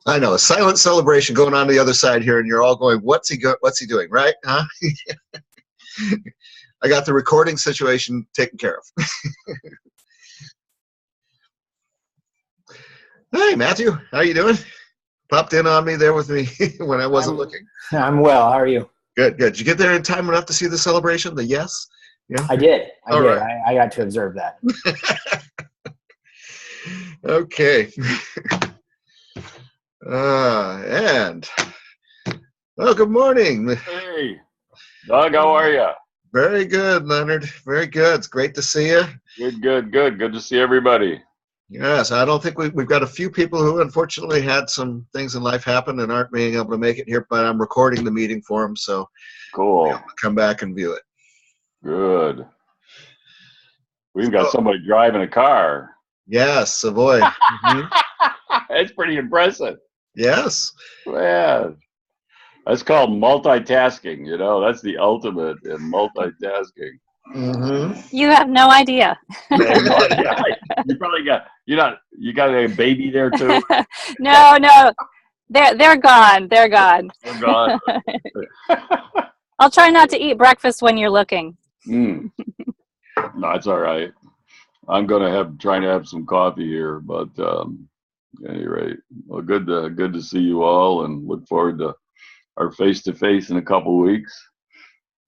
I know, a silent celebration going on the other side here, and you're all going, what's he doing, right? Huh? I got the recording situation taken care of. Hey, Matthew, how you doing? Popped in on me there with me when I wasn't looking. I'm well. How are you? Good, good. Did you get there in time enough to see the celebration? The yes? Yeah. I did. I did. Right. I got to observe that. Okay. And well, good morning. Hey, Doug, how are you? Very good, Leonard. Very good. It's great to see you. Good. Good to see everybody. Yes, I don't think we've got a few people who unfortunately had some things in life happen and aren't being able to make it here, but I'm recording the meeting for them, so cool. I'll come back and view it. Good. We've got somebody driving a car. Yes, Savoy. It's pretty impressive. Yes. Yeah. That's called multitasking, you know. That's the ultimate in multitasking. Mm-hmm. You have no idea. You probably got you got a baby there too. No, they're gone. They're gone. They're gone. I'll try not to eat breakfast when you're looking. No, it's all right. I'm gonna trying to have some coffee here, but at any rate, well, good to see you all, and look forward to our face-to-face in a couple of weeks.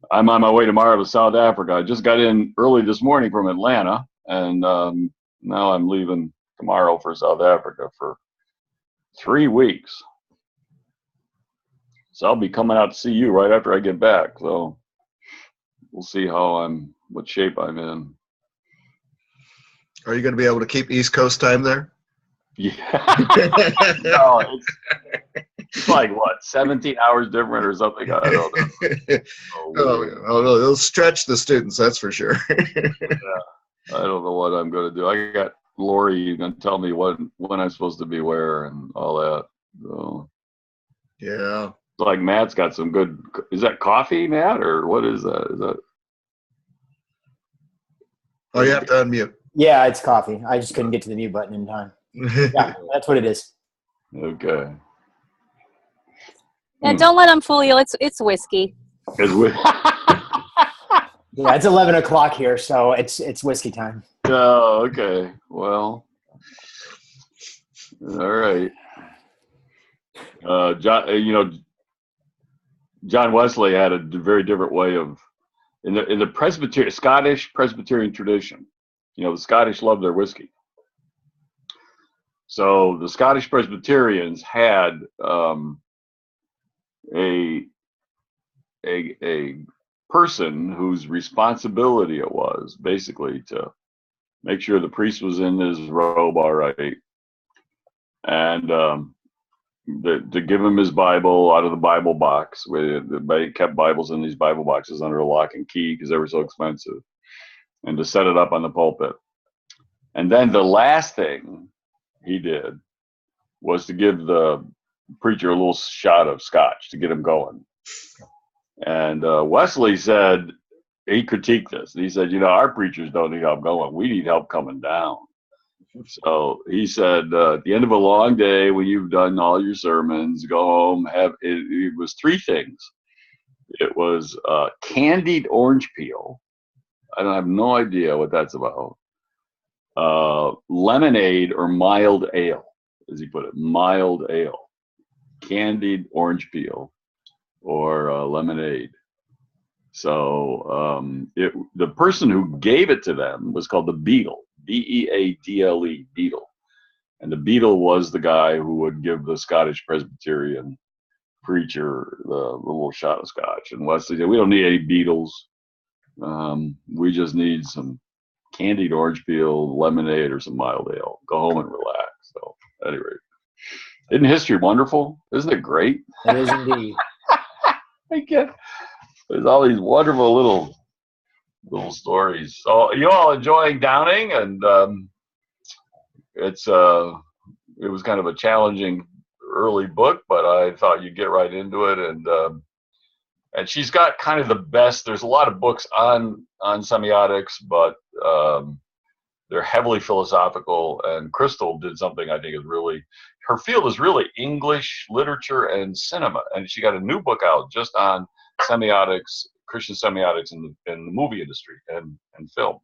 I'm on my way tomorrow to South Africa. I just got in early this morning from Atlanta, and now I'm leaving tomorrow for South Africa for 3 weeks. So I'll be coming out to see you right after I get back. So we'll see what shape I'm in. Are you going to be able to keep East Coast time there? Yeah. No, it's like what, 17 hours different or something? I don't know. Oh no, it'll stretch the students, that's for sure. Yeah. I don't know what I'm going to do. I got Lori going to tell me when I'm supposed to be where and all that. So yeah. It's like Matt's got some good. Is that coffee, Matt, or what is that? Is that? Oh, you have to unmute. Yeah, it's coffee. I just couldn't get to the mute button in time. Yeah, that's what it is. Okay. Yeah, don't let them fool you. It's whiskey. Yeah, it's 11 o'clock here, so it's whiskey time. Oh, okay. Well, all right. John Wesley had a very different way of in the Scottish Presbyterian tradition. You know, the Scottish love their whiskey. So the Scottish Presbyterians had a person whose responsibility it was basically to make sure the priest was in his robe all right, and to give him his Bible out of the Bible box. They kept Bibles in these Bible boxes under a lock and key because they were so expensive, and to set it up on the pulpit. And then the last thing he did was to give the preacher a little shot of scotch to get him going. And Wesley said, he critiqued this. He said, our preachers don't need help going. We need help coming down. So he said, at the end of a long day, when you've done all your sermons, go home, it was 3 things. It was candied orange peel. I have no idea what that's about. Lemonade or mild ale, as he put it, mild ale, candied orange peel, or lemonade. So the person who gave it to them was called the Beadle, Beadle, Beadle. And the Beadle was the guy who would give the Scottish Presbyterian preacher the little shot of scotch. And Wesley said, we don't need any Beetles. We just need some candied orange peel, lemonade, or some mild ale. Go home and relax. So anyway, isn't history wonderful? Isn't it great? It is indeed. There's all these wonderful little stories. So you all enjoying Downing, and it was kind of a challenging early book, but I thought you'd get right into it, and she's got kind of the best. There's a lot of books on semiotics, but they're heavily philosophical, and Crystal did something I think is really, her field is really English literature and cinema, and she got a new book out just on semiotics, Christian semiotics in the movie industry and film.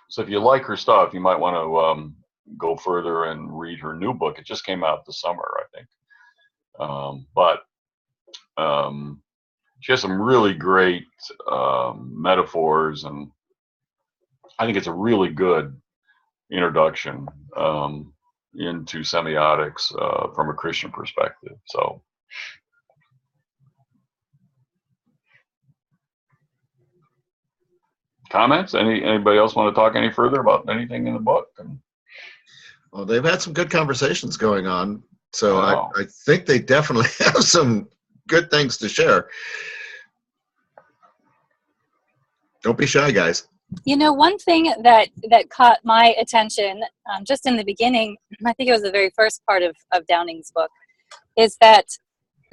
So if you like her stuff, you might want to go further and read her new book. It just came out this summer, I think. But she has some really great metaphors, and I think it's a really good introduction into semiotics from a Christian perspective. So, comments? Anybody else want to talk any further about anything in the book? Well, they've had some good conversations going on, so I think they definitely have some good things to share. Don't be shy, guys. You know, one thing that caught my attention just in the beginning, I think it was the very first part of Downing's book, is that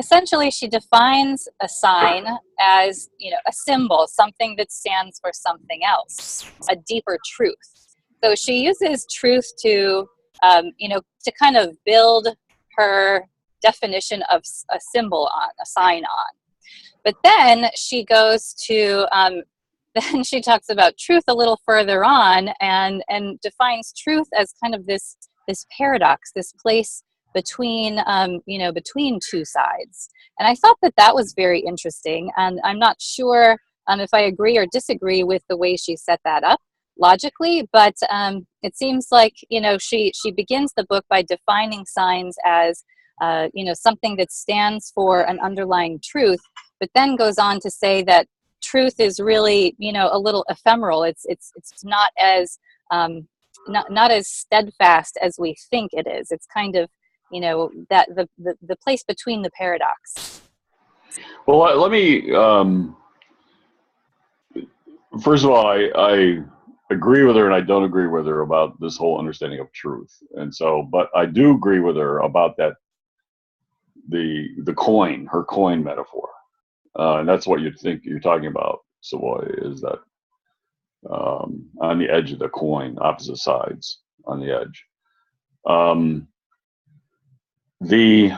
essentially she defines a sign as, you know, a symbol, something that stands for something else, a deeper truth. So she uses truth to, you know, to kind of build her definition of a symbol on, a sign on. But then she goes to, then she talks about truth a little further on, and defines truth as kind of this paradox, this place between, you know, between two sides. And I thought that was very interesting. And I'm not sure if I agree or disagree with the way she set that up logically, but it seems like, you know, she begins the book by defining signs as, you know, something that stands for an underlying truth, but then goes on to say that truth is really, you know, a little ephemeral. It's not as not as steadfast as we think it is. It's kind of, you know, that the place between the paradox. Well, let me first of all, I agree with her and I don't agree with her about this whole understanding of truth. And so, but I do agree with her about that, the coin, her coin metaphor. And that's what you think you're talking about, Savoy, is that on the edge of the coin, opposite sides on the edge. The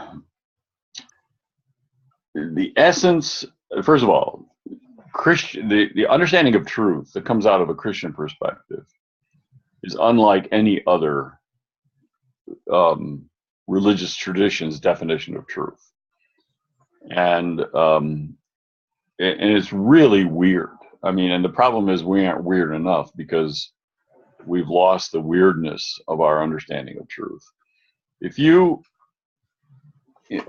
essence, first of all, the understanding of truth that comes out of a Christian perspective is unlike any other religious tradition's definition of truth. And it's really weird. I mean, and the problem is we aren't weird enough because we've lost the weirdness of our understanding of truth. If you,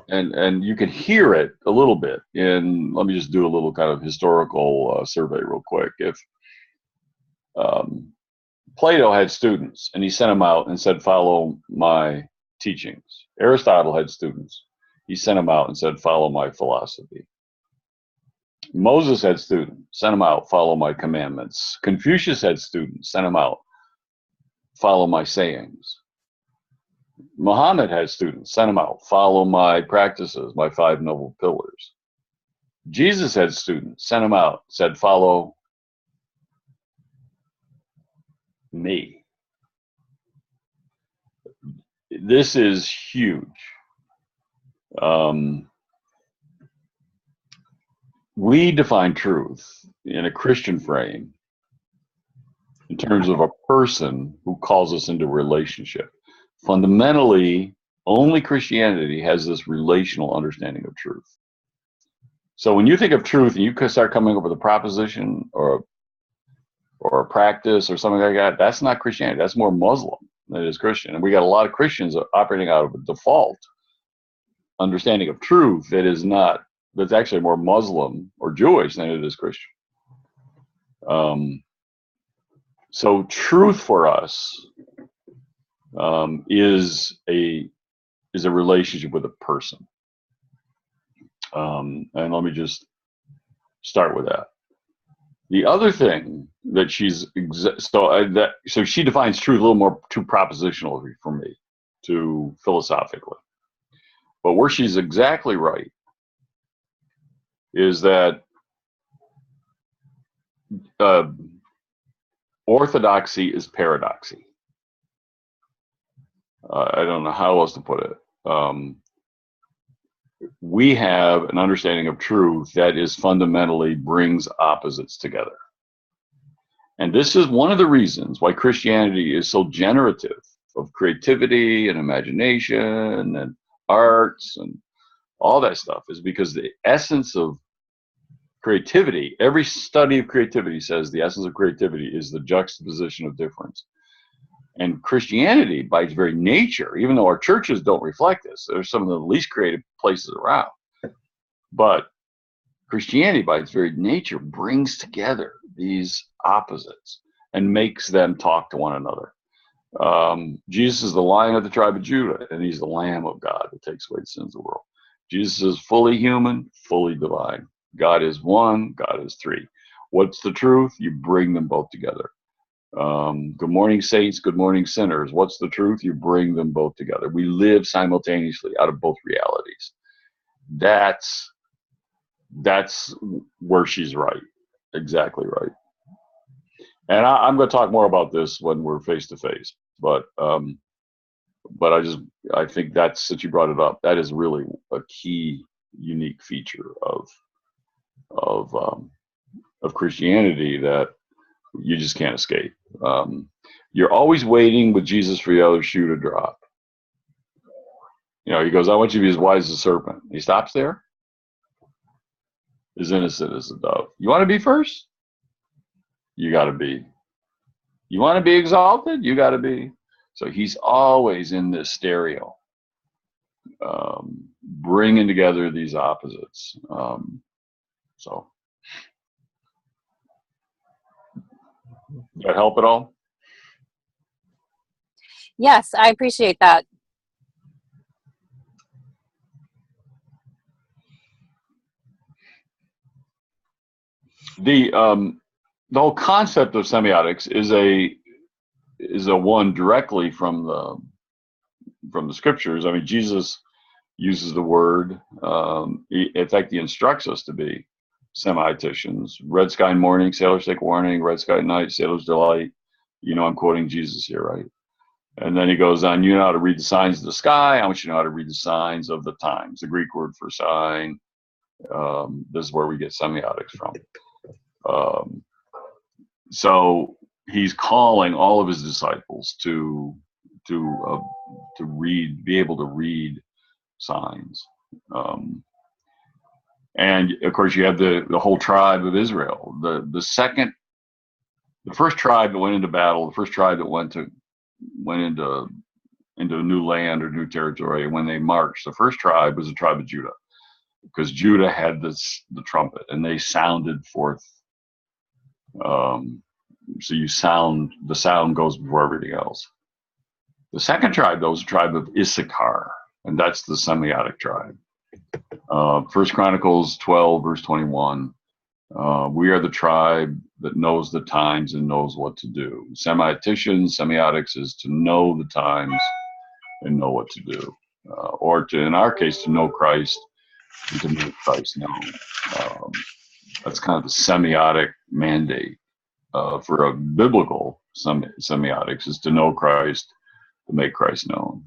and you can hear it a little bit in, let me just do a little kind of historical survey real quick. If Plato had students and he sent them out and said, follow my teachings. Aristotle had students. He sent them out and said, follow my philosophy. Moses had students, sent them out, follow my commandments. Confucius had students, sent them out, follow my sayings. Muhammad had students, sent them out, follow my practices, my 5 noble pillars. Jesus had students, sent them out, said, follow me. This is huge. We define truth in a Christian frame in terms of a person who calls us into a relationship. Fundamentally, only Christianity has this relational understanding of truth. So when you think of truth and you start coming up with a proposition or a practice or something like that, that's not Christianity. That's more Muslim than it is Christian. And we got a lot of Christians operating out of a default understanding of truth that is not, that's actually more Muslim or Jewish than it is Christian. So truth for us is a relationship with a person. And let me just start with that. The other thing that so she defines truth a little more too propositional for me, too philosophically. But where she's exactly right is that orthodoxy is paradoxy. I don't know how else to put it. We have an understanding of truth that is fundamentally brings opposites together. And this is one of the reasons why Christianity is so generative of creativity and imagination and arts and all that stuff, is because the essence of creativity, every study of creativity says the essence of creativity is the juxtaposition of difference. And Christianity, by its very nature, even though our churches don't reflect this, they're some of the least creative places around. But Christianity, by its very nature, brings together these opposites and makes them talk to one another. Jesus is the Lion of the tribe of Judah, and he's the Lamb of God that takes away the sins of the world. Jesus is fully human, fully divine. God is one, God is three. What's the truth? You bring them both together. Good morning, saints. Good morning, sinners. What's the truth? You bring them both together. We live simultaneously out of both realities. That's where she's right. Exactly right. And I'm going to talk more about this when we're face to face. But I think that's, since you brought it up, that is really a key, unique feature of Christianity that you just can't escape. You're always waiting with Jesus for the other shoe to drop. You know, he goes, I want you to be as wise as a serpent. He stops there. As innocent as a dove. You want to be first? You got to be. You want to be exalted? You got to be. So he's always in this stereo, bringing together these opposites. So, does that help at all? Yes, I appreciate that. The whole concept of semiotics is a one directly from the scriptures. I mean, Jesus uses the word. In fact, he instructs us to be semioticians. Red sky in morning, sailors take warning. Red sky at night, sailors delight. You know, I'm quoting Jesus here, right? And then he goes on, you know how to read the signs of the sky. I want you to know how to read the signs of the times. The Greek word for sign. This is where we get semiotics from. So he's calling all of his disciples to read, be able to read signs. And of course, you have the whole tribe of Israel. The first tribe that went into battle, the first tribe that went into a new land or new territory, when they marched, the first tribe was the tribe of Judah, because Judah had the trumpet, and they sounded forth. So the sound goes before everything else. The second tribe, though, is the tribe of Issachar, and that's the semiotic tribe. 1 Chronicles 12, verse 21. We are the tribe that knows the times and knows what to do. Semiotics is to know the times and know what to do. Or to, in our case, to know Christ and to make Christ known. That's kind of the semiotic mandate. For a biblical semiotics is to know Christ, to make Christ known.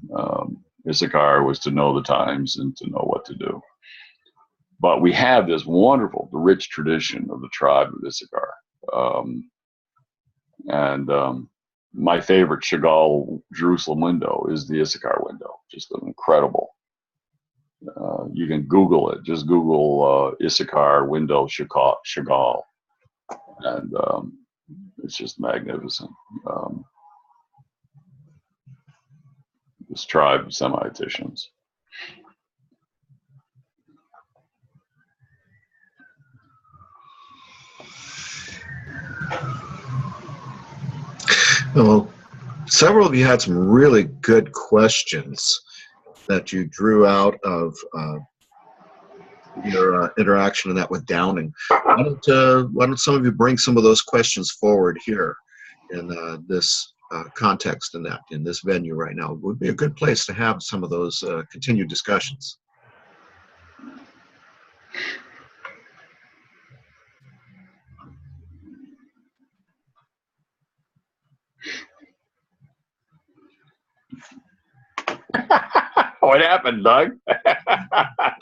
Issachar was to know the times and to know what to do. But we have this wonderful, the rich tradition of the tribe of Issachar. My favorite Chagall Jerusalem window is the Issachar window. Just an incredible. You can Google it. Just Google Issachar window Chagall. And it's just magnificent. This tribe of semioticians. Well, several of you had some really good questions that you drew out of your interaction in that with Downing. Why don't some of you bring some of those questions forward here in this context and that in this venue right now? It would be a good place to have some of those continued discussions. What happened, Doug?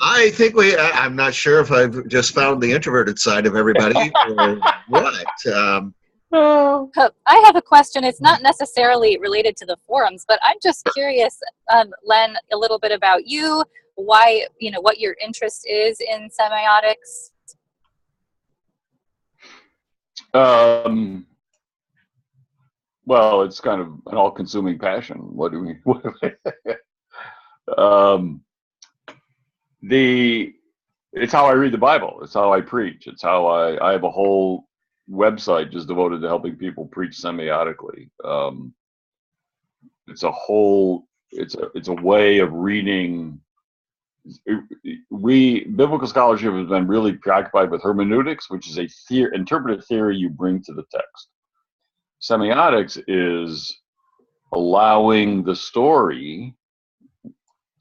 I think I'm not sure if I've just found the introverted side of everybody or what. I have a question. It's not necessarily related to the forums, but I'm just curious, Len, a little bit about you, why, what your interest is in semiotics. Well, it's kind of an all-consuming passion. What do we? It's how I read the Bible. It's how I preach. It's how I have a whole website just devoted to helping people preach semiotically. It's a way of reading. Biblical scholarship has been really preoccupied with hermeneutics, which is a interpretive theory you bring to the text. Semiotics is allowing the story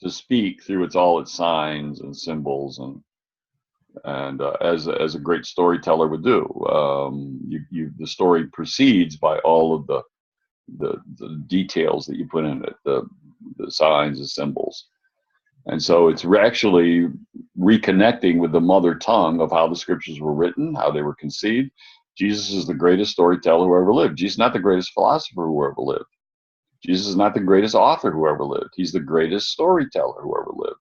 to speak through all its signs and symbols, and as a great storyteller would do. The story proceeds by all of the details that you put in it, the signs and symbols. And so it's actually reconnecting with the mother tongue of how the scriptures were written, how they were conceived. Jesus is the greatest storyteller who ever lived. Jesus is not the greatest philosopher who ever lived. Jesus is not the greatest author who ever lived. He's the greatest storyteller who ever lived.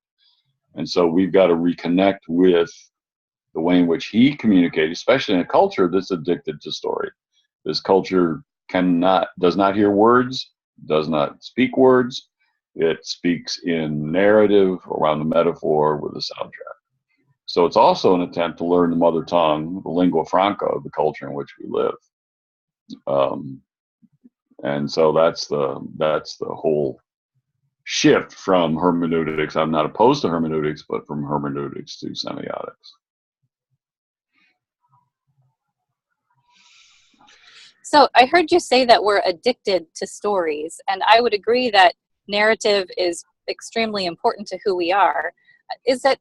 And so we've got to reconnect with the way in which he communicated, especially in a culture that's addicted to story. This culture does not hear words, does not speak words. It speaks in narrative around the metaphor with a soundtrack. So it's also an attempt to learn the mother tongue, the lingua franca of the culture in which we live. And so that's the whole shift from hermeneutics. I'm not opposed to hermeneutics, but from hermeneutics to semiotics. So I heard you say that we're addicted to stories, and I would agree that narrative is extremely important to who we are. Is it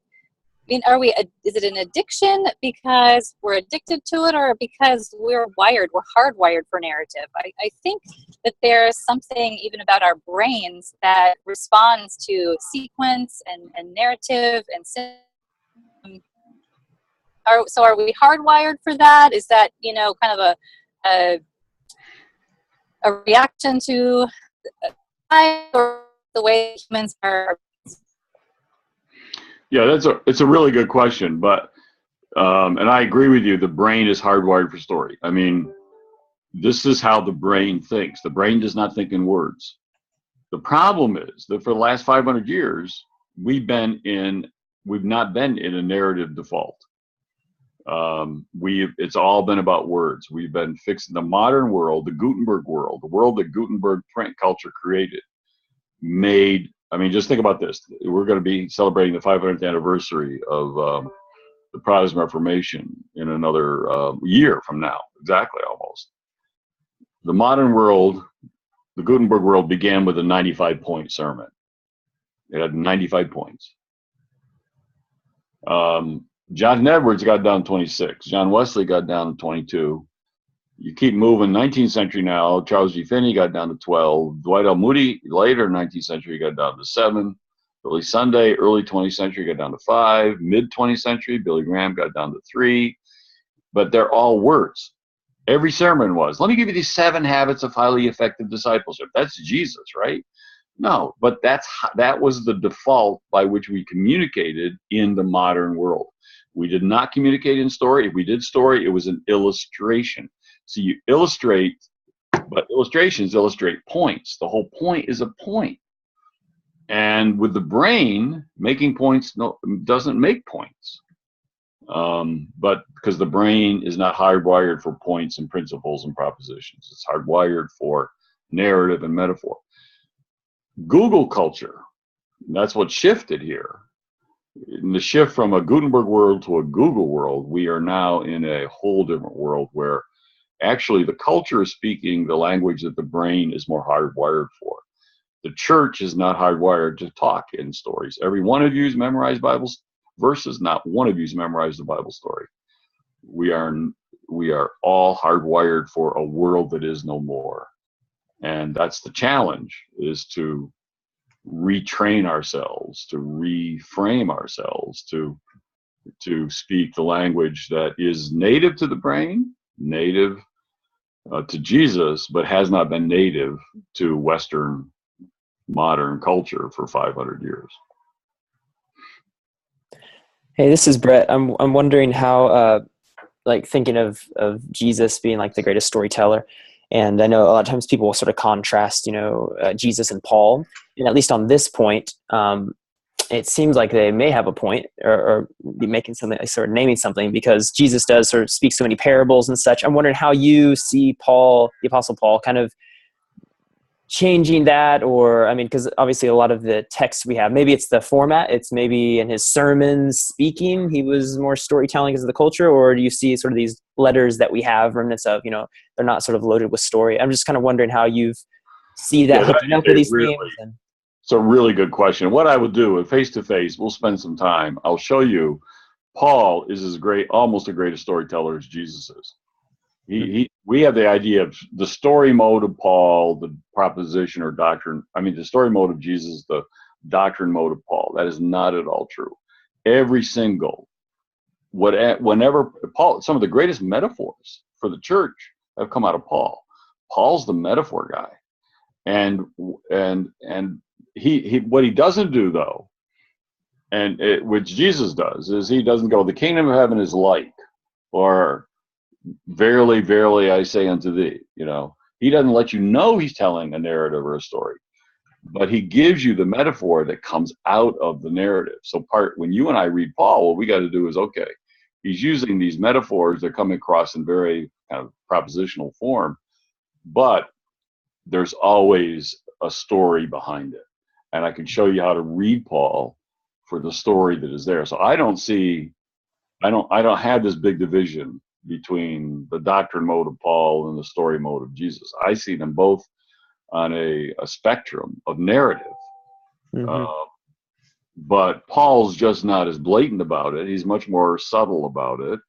an addiction because we're addicted to it, or because we're hardwired for narrative? I think that there's something even about our brains that responds to sequence and narrative and so are we hardwired for that? Is that, kind of a reaction to or the way humans are? Yeah, it's a really good question, but and I agree with you. The brain is hardwired for story. I mean, this is how the brain thinks. The brain does not think in words. The problem is that for the last 500 years, we've not been in a narrative default. It's all been about words. We've been fixing the modern world, the Gutenberg world, the world that Gutenberg print culture created, just think about this. We're going to be celebrating the 500th anniversary of the Protestant Reformation in another year from now, exactly almost. The modern world, the Gutenberg world, began with a 95-point sermon. It had 95 points. Jonathan Edwards got down to 26. John Wesley got down to 22. You keep moving, 19th century now, Charles G. Finney got down to 12. Dwight L. Moody, later 19th century, got down to 7. Billy Sunday, early 20th century, got down to 5. Mid-20th century, Billy Graham got down to 3. But they're all words. Every sermon was, let me give you these 7 habits of highly effective discipleship. That's Jesus, right? No, but that was the default by which we communicated in the modern world. We did not communicate in story. If we did story, it was an illustration. So you illustrate, but illustrations illustrate points. The whole point is a point. And with the brain, making points doesn't make points. But because the brain is not hardwired for points and principles and propositions. It's hardwired for narrative and metaphor. Google culture, that's what shifted here. In the shift from a Gutenberg world to a Google world, we are now in a whole different world where actually the culture is speaking the language that the brain is more hardwired for. The church is not hardwired to talk in stories. Every one of you's memorized Bible verses, not one of you's memorized the Bible story. We are all hardwired for a world that is no more. And that's the challenge, is to retrain ourselves, to reframe ourselves, to speak the language that is native to the brain, native to Jesus, but has not been native to Western modern culture for 500 years. Hey, this is Brett. I'm wondering how, like, thinking of Jesus being like the greatest storyteller, and I know a lot of times people will sort of contrast, Jesus and Paul, and at least on this point, it seems like they may have a point, or be making something, sort of naming something, because Jesus does sort of speak so many parables and such. I'm wondering how you see Paul, the Apostle Paul, kind of changing that, or, I mean, because obviously a lot of the texts we have, maybe it's the format, it's maybe in his sermons speaking, he was more storytelling because of the culture, or do you see sort of these letters that we have remnants of, they're not sort of loaded with story? I'm just kind of wondering how you see that hooking up with these themes. It's a really good question. What I would do face to face, we'll spend some time. I'll show you Paul is as great, almost a greatest storyteller as Jesus is. We have the idea of the story mode of Paul, the proposition or doctrine. I mean, the story mode of Jesus, the doctrine mode of Paul. That is not at all true. Every single, whenever Paul, some of the greatest metaphors for the church have come out of Paul. Paul's the metaphor guy, and he what he doesn't do though, which Jesus does, is he doesn't go, the kingdom of heaven is like, or verily, verily, I say unto thee. He doesn't let you know he's telling a narrative or a story, but he gives you the metaphor that comes out of the narrative. So when you and I read Paul, what we got to do is, okay, he's using these metaphors that come across in very kind of propositional form, but there's always a story behind it. And I can show you how to read Paul for the story that is there. So I don't have this big division between the doctrine mode of Paul and the story mode of Jesus. I see them both on a spectrum of narrative. Mm-hmm. But Paul's just not as blatant about it. He's much more subtle about it.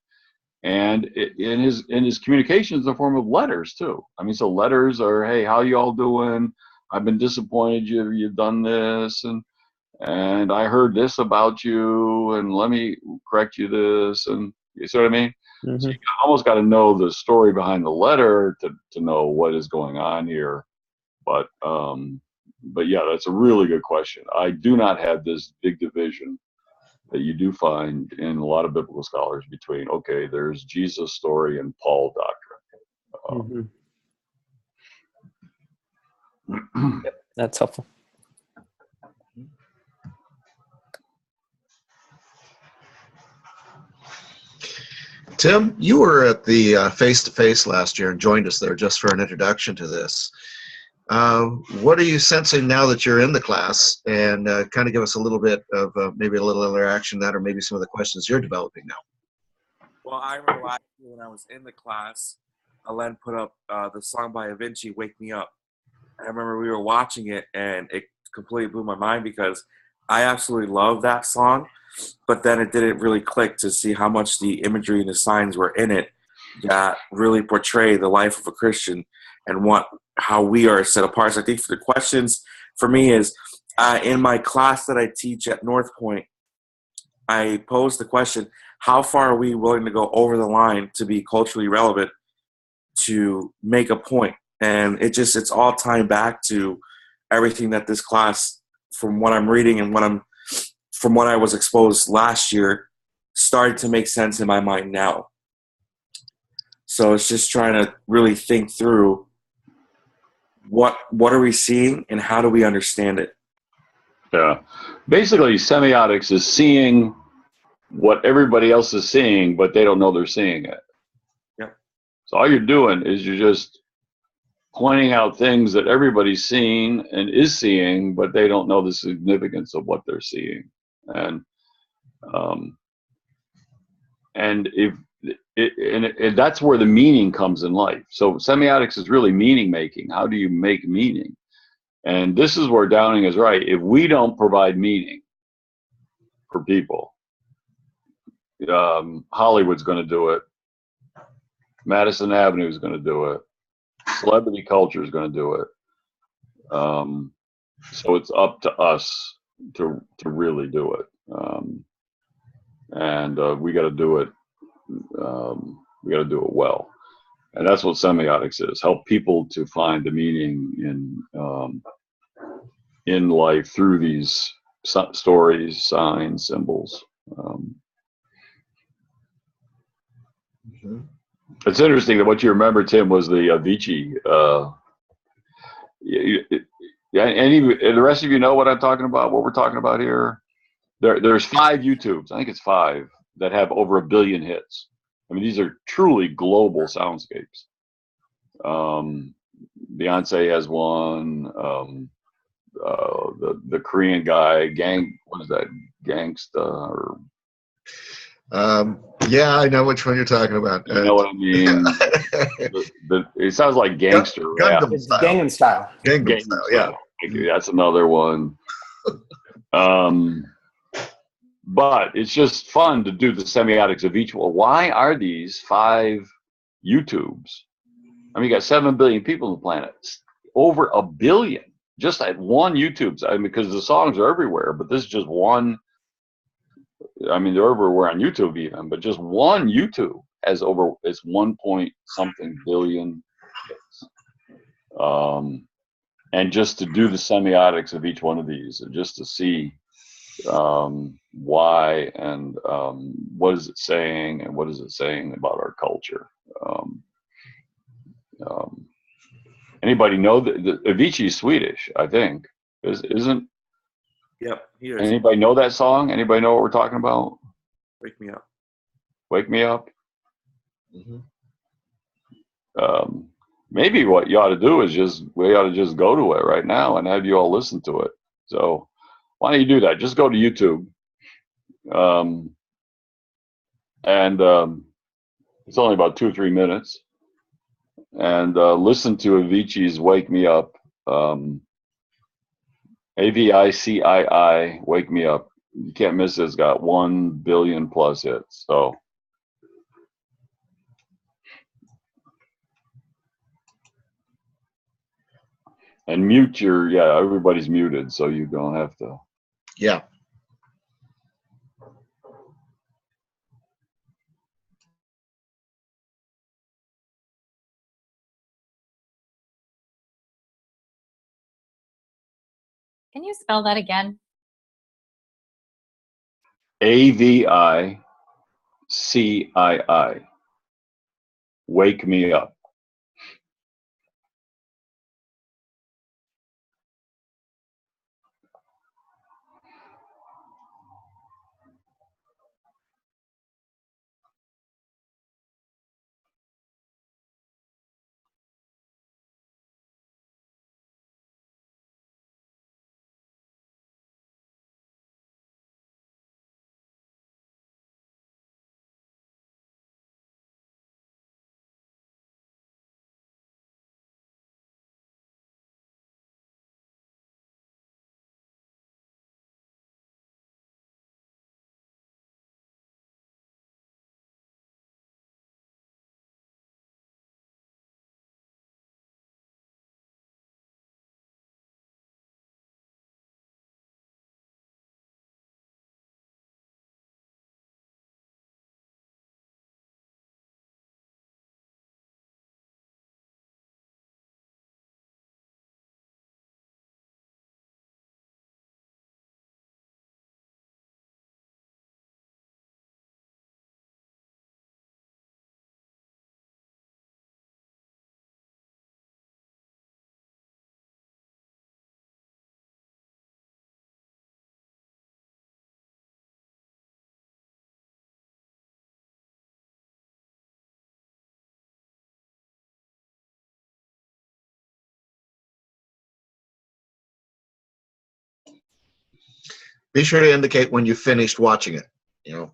And in his communications in the form of letters too. I mean, so letters are, hey, how you all doing? I've been disappointed you've done this, and I heard this about you, and let me correct you this, and you see what I mean? Mm-hmm. So you almost got to know the story behind the letter to know what is going on here. But yeah, that's a really good question. I do not have this big division that you do find in a lot of biblical scholars between, okay, there's Jesus' story and Paul doctrine. Yep, that's helpful. Tim, you were at the face-to-face last year and joined us there just for an introduction to this. What are you sensing now that you're in the class? And kind of give us a little bit of maybe a little interaction that, or maybe some of the questions you're developing now. Well, I remember last year when I was in the class, Alen put up the song by Avicii, Wake Me Up. I remember we were watching it, and it completely blew my mind because I absolutely love that song, but then it didn't really click to see how much the imagery and the signs were in it that really portray the life of a Christian and how we are set apart. So I think for the questions for me is, in my class that I teach at North Point, I posed the question, how far are we willing to go over the line to be culturally relevant to make a point? And it's all tying back to everything that this class, from what I'm reading and from what I was exposed last year, started to make sense in my mind now. So it's just trying to really think through what are we seeing and how do we understand it? Yeah. Basically, semiotics is seeing what everybody else is seeing, but they don't know they're seeing it. Yeah. So all you're doing is you're just pointing out things that everybody's seeing and is seeing, but they don't know the significance of what they're seeing. And that's where the meaning comes in life. So semiotics is really meaning making. How do you make meaning? And this is where Downing is right. If we don't provide meaning for people, Hollywood's going to do it. Madison Avenue is going to do it. Celebrity culture is going to do it. So it's up to us to really do it, and we got to do it. We got to do it well, and that's what semiotics is: help people to find the meaning in life through these stories, signs, symbols. Mhm. It's interesting that what you remember, Tim, was the Avicii. Yeah, and the rest of you know what I'm talking about. What we're talking about here. There's 5 YouTubes. I think it's 5 that have over 1 billion hits. I mean, these are truly global soundscapes. Beyonce has one. The Korean guy, what is that? Gangsta, or Yeah, I know which one you're talking about. you know what I mean? It sounds like gangster rap. Gundam It's style. Gangnam Style. Gangnam Gangnam style. Yeah. Style. That's another one. But it's just fun to do the semiotics of each one. Why are these 5 YouTubes? I mean, you got 7 billion people on the planet, over 1 billion just at one YouTube. I mean, because the songs are everywhere, but this is just one. I mean, they're everywhere on YouTube even, but just one YouTube has it's 1 point something billion hits. And just to do the semiotics of each one of these, and just to see why and what is it saying, and what is it saying about our culture. Anybody know that Avicii is Swedish? I think isn't. Yep, he is. Anybody know that song? Anybody know what we're talking about? Wake me up. Wake me up. Mhm. Maybe what you ought to do is we ought to just go to it right now and have you all listen to it. So why don't you do that? Just go to YouTube, and it's only about 2 or 3 minutes, and listen to Avicii's "Wake Me Up." Avicii, "Wake Me Up." You can't miss it. It's got 1 billion plus hits. So. And everybody's muted, so you don't have to. Yeah. Can you spell that again? Avicii. Wake Me Up. Be sure to indicate when you finished watching it. You know.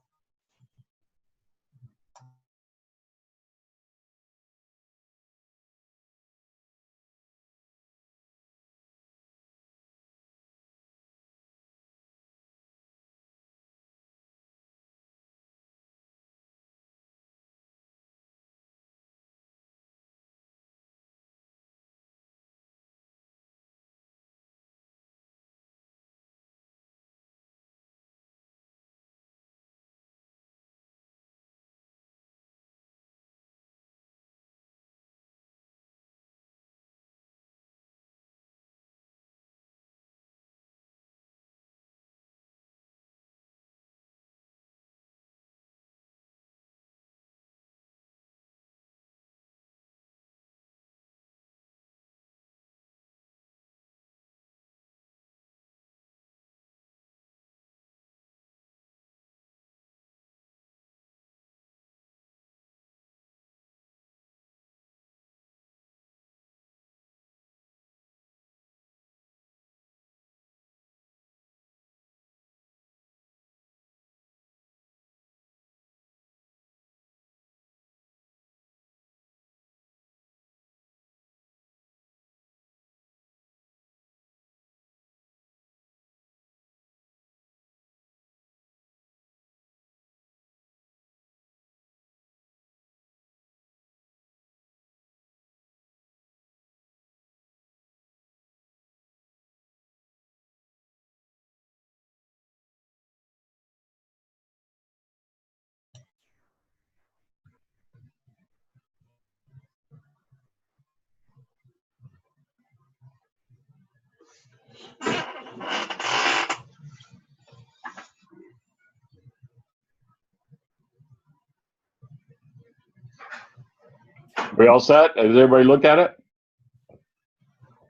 We all set? Has everybody looked at it?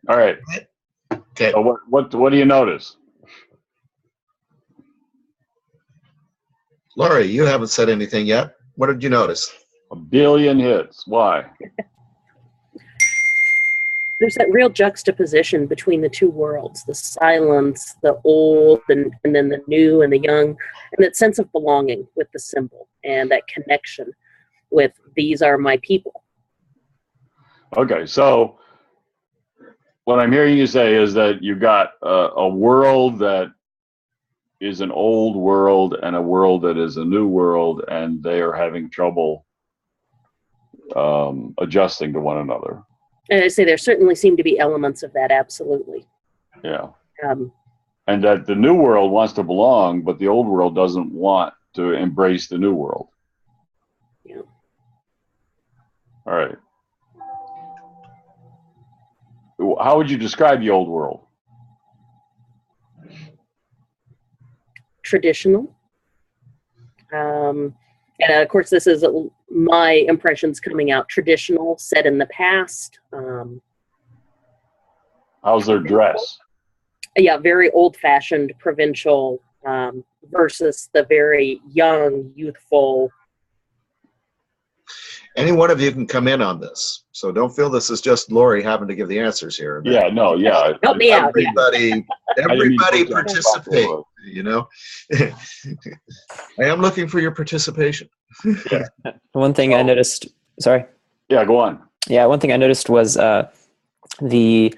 All right. Okay. So what do you notice? Laurie, you haven't said anything yet. What did you notice? 1 billion hits. Why? There's that real juxtaposition between the two worlds, the silence, the old, and then the new and the young, and that sense of belonging with the symbol and that connection with these are my people. Okay, so what I'm hearing you say is that you've got a world that is an old world and a world that is a new world, and they are having trouble adjusting to one another. And I say there certainly seem to be elements of that, absolutely. Yeah. Um, And that the new world wants to belong, but the old world doesn't want to embrace the new world. Yeah. All right. How would you describe the old world? Traditional. And of course, this is my impressions coming out. Traditional, set in the past. How's their dress? Yeah, very old-fashioned, provincial, versus the very young, youthful. Any one of you can come in on this. So don't feel this is just Laurie having to give the answers here. Yeah, no, yeah. Help me out. Everybody to participate, you know. I am looking for your participation. One thing I noticed, sorry. Yeah, go on. Yeah, one thing I noticed was the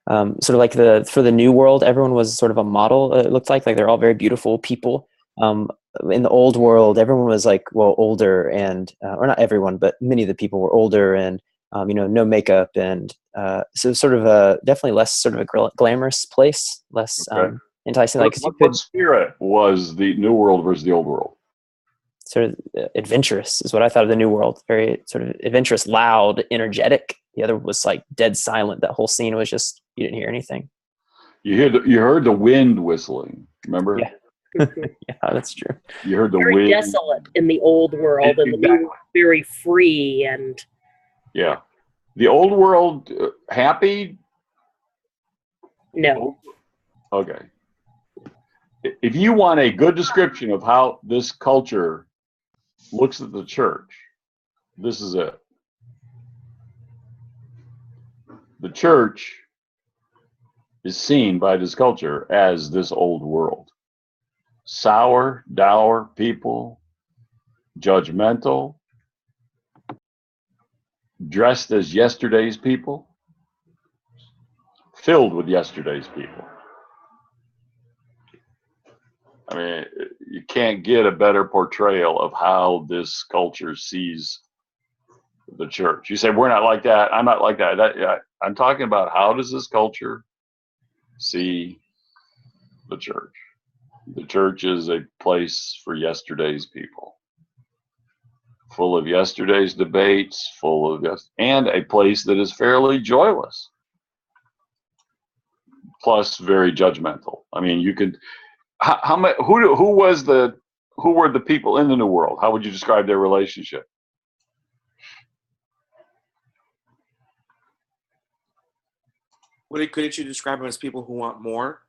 sort of like for the new world, everyone was sort of a model. It looked like they're all very beautiful people. In the old world, everyone was like, well, older and, or not everyone, but many of the people were older and, no makeup. And so sort of definitely less sort of a glamorous place, less Okay. enticing. Like What spirit was the new world versus the old world? Sort of adventurous is what I thought of the new world. Very sort of adventurous, loud, energetic. The other was like dead silent. That whole scene was just, you didn't hear anything. You heard the wind whistling. Remember? Yeah. Yeah, that's true. You heard the Very wind. desolate in the old world, and the new very free and. Yeah. The old world, happy? No. Okay. If you want a good description of how this culture looks at the church, this is it. The church is seen by this culture as this old world. Sour, dour people, judgmental, dressed as yesterday's people, filled with yesterday's people. I mean, you can't get a better portrayal of how this culture sees the church. You say, we're not like that. I'm not like that. I'm talking about how does this culture see the church? The church is a place for yesterday's people, full of yesterday's debates, and a place that is fairly joyless, plus very judgmental. I mean, you could. Who were the people in the new world? How would you describe their relationship? Couldn't you describe them as people who want more?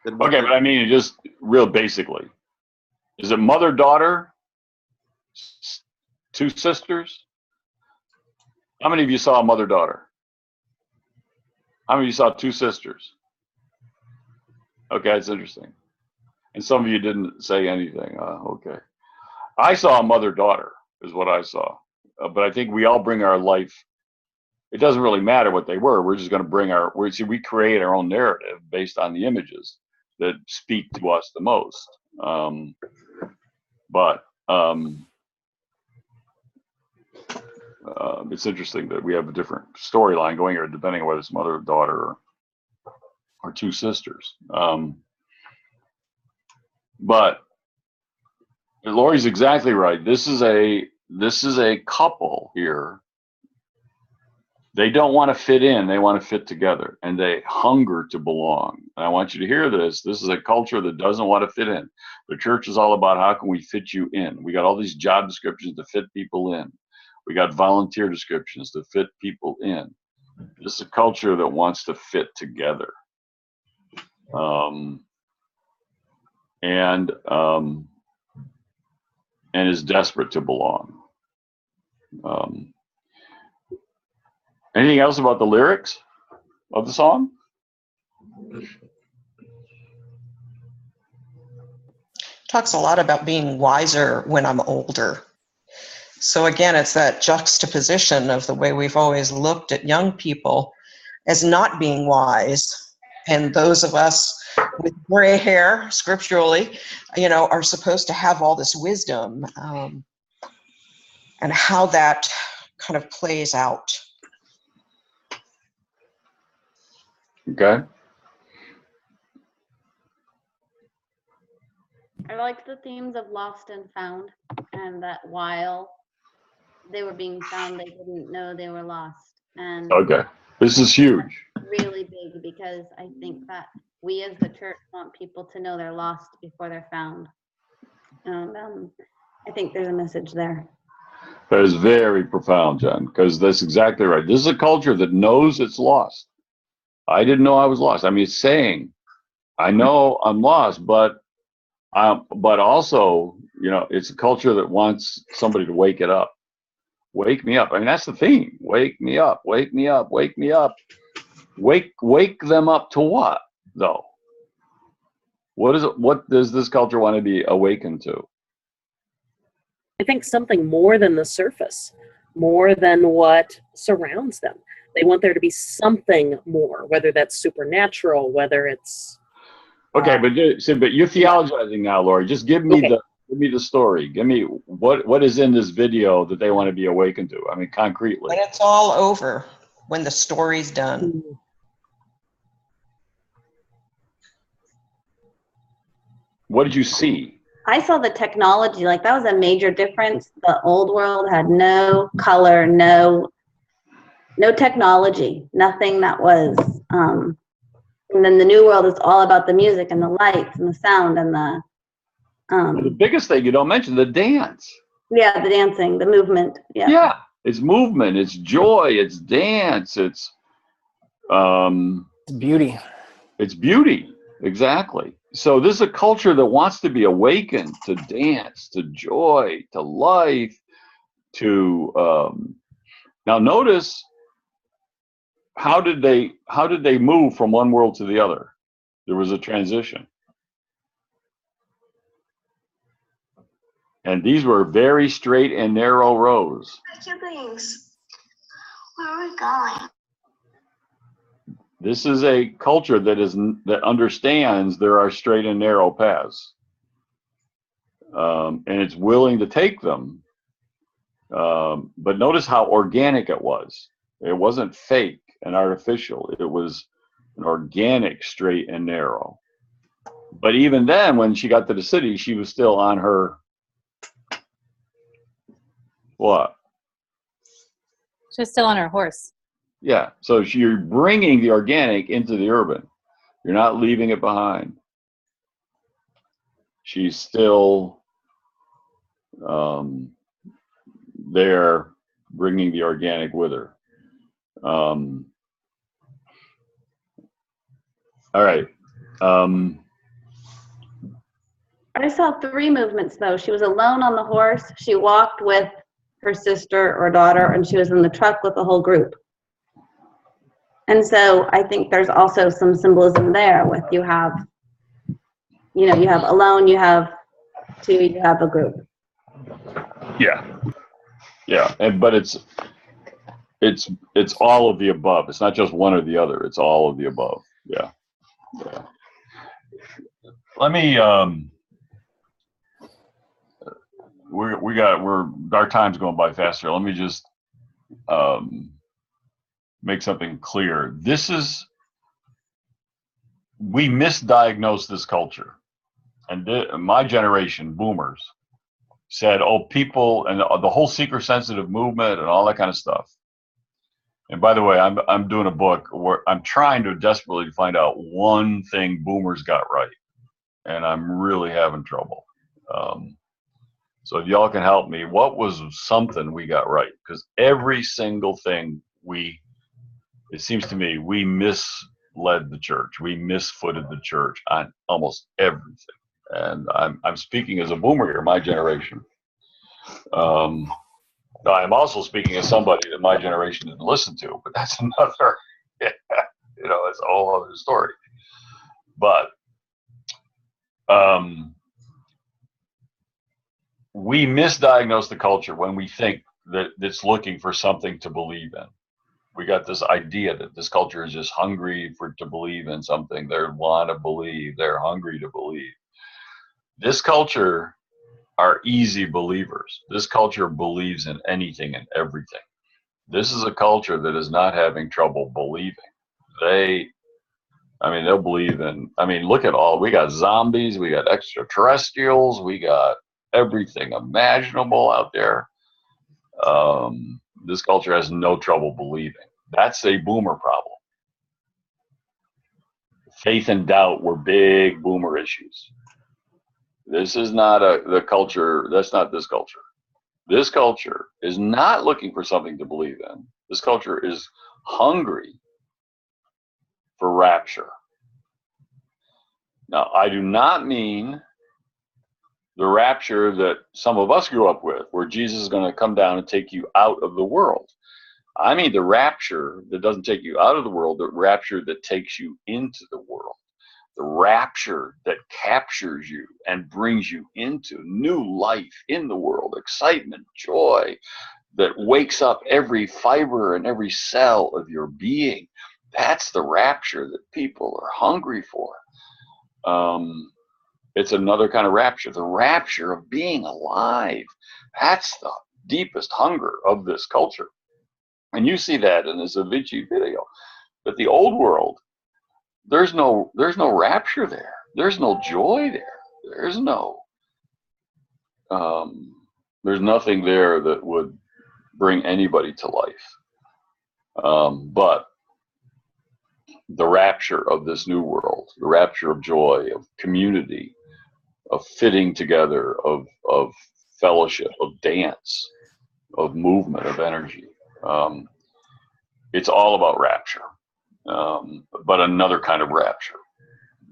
Okay, but I mean, just real basically, is it mother-daughter, two sisters? How many of you saw a mother-daughter? How many of you saw two sisters? Okay, that's interesting. And some of you didn't say anything. Okay. I saw a mother-daughter is what I saw. But I think we all bring our life. It doesn't really matter what they were. We're just going to bring we create our own narrative based on the images that speak to us the most. It's interesting that we have a different storyline going here, depending on whether it's mother, daughter, or two sisters. But Lori's exactly right. This is a couple here. They don't want to fit in. They want to fit together, and they hunger to belong. And I want you to hear this. This is a culture that doesn't want to fit in. The church is all about how can we fit you in. We got all these job descriptions to fit people in. We got volunteer descriptions to fit people in. This is a culture that wants to fit together. And is desperate to belong. Anything else about the lyrics of the song? Talks a lot about being wiser when I'm older. So again, it's that juxtaposition of the way we've always looked at young people as not being wise, and those of us with gray hair, scripturally, are supposed to have all this wisdom, and how that kind of plays out. Okay. I liked the themes of lost and found, and that while they were being found, they didn't know they were lost. And Okay. This is huge. really big, because I think that we as the church want people to know they're lost before they're found. And I think there's a message there. That is very profound, Jen, because that's exactly right. This is a culture that knows it's lost. I didn't know I was lost. I mean, it's saying, I know I'm lost, but also, it's a culture that wants somebody to wake it up. Wake me up. I mean, that's the theme. Wake me up, wake me up, wake me up. Wake them up to what, though? What does this culture want to be awakened to? I think something more than the surface, more than what surrounds them. They want there to be something more, whether that's supernatural, whether it's... Okay, but you're theologizing now, Lori. Just give me the story. Give me what is in this video that they want to be awakened to. I mean, concretely. When it's all over, when the story's done. What did you see? I saw the technology, like that was a major difference. The old world had no color, no technology, nothing that was, and then the new world is all about the music and the lights and the sound and the biggest thing you don't mention, the dance. Yeah, the dancing, the movement. Yeah. Yeah, it's movement, it's joy, it's dance, it's beauty. It's beauty, exactly. So this is a culture that wants to be awakened to dance, to joy, to life, to now notice how did they move from one world to the other? There was a transition. And these were very straight and narrow rows. Siblings, where are we going? This is a culture that understands there are straight and narrow paths, and it's willing to take them. But notice how organic it was. It wasn't fake and artificial. It was an organic straight and narrow. But even then, when she got to the city, she was still on her what? She was still on her horse. Yeah, so you're bringing the organic into the urban. You're not leaving it behind. She's still there, bringing the organic with her. All right. I saw 3 movements though. She was alone on the horse. She walked with her sister or daughter, and she was in the truck with the whole group. And so I think there's also some symbolism there with you have alone, you have 2, you have a group. Yeah. But it's all of the above. It's not just one or the other. It's all of the above. Yeah. Let me our time's going by faster. Let me just make something clear. We misdiagnosed this culture, and my generation, boomers, said, "Oh, people," and the whole seeker-sensitive movement and all that kind of stuff. And by the way, I'm doing a book where I'm trying to desperately find out one thing boomers got right, and I'm really having trouble. So if y'all can help me, what was something we got right? Because every single thing it seems to me, we misled the church. We misfooted the church on almost everything. And I'm speaking as a boomer here, my generation. I'm also speaking as somebody that my generation didn't listen to, but that's another, it's a whole other story. But we misdiagnose the culture when we think that it's looking for something to believe in. We got this idea that this culture is just hungry to believe in something. They want to believe. They're hungry to believe. This culture are easy believers. This culture believes in anything and everything. This is a culture that is not having trouble believing. They'll believe in, look at we got zombies, we got extraterrestrials, we got everything imaginable out there. This culture has no trouble believing. That's a boomer problem. Faith and doubt were big boomer issues. This is not the culture. That's not this culture. This culture is not looking for something to believe in. This culture is hungry for rapture. Now, I do not mean the rapture that some of us grew up with, where Jesus is going to come down and take you out of the world. I mean the rapture that doesn't take you out of the world, the rapture that takes you into the world. The rapture that captures you and brings you into new life in the world, excitement, joy, that wakes up every fiber and every cell of your being. That's the rapture that people are hungry for. It's another kind of rapture, the rapture of being alive. That's the deepest hunger of this culture. And you see that in this Avicii video. But the old world, there's no rapture there. There's no joy there. There's nothing there that would bring anybody to life. But the rapture of this new world, the rapture of joy, of community, of fitting together, of fellowship, of dance, of movement, of energy. It's all about rapture, but another kind of rapture,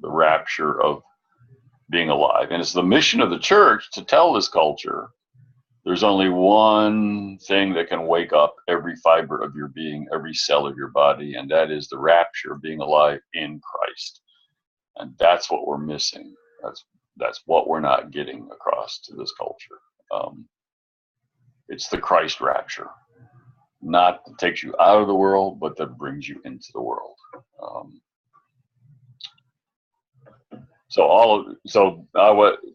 the rapture of being alive. And it's the mission of the church to tell this culture there's only one thing that can wake up every fiber of your being, every cell of your body, and that is the rapture of being alive in Christ. And that's what we're missing. That's what we're not getting across to this culture. It's the Christ rapture, not that takes you out of the world, but that brings you into the world.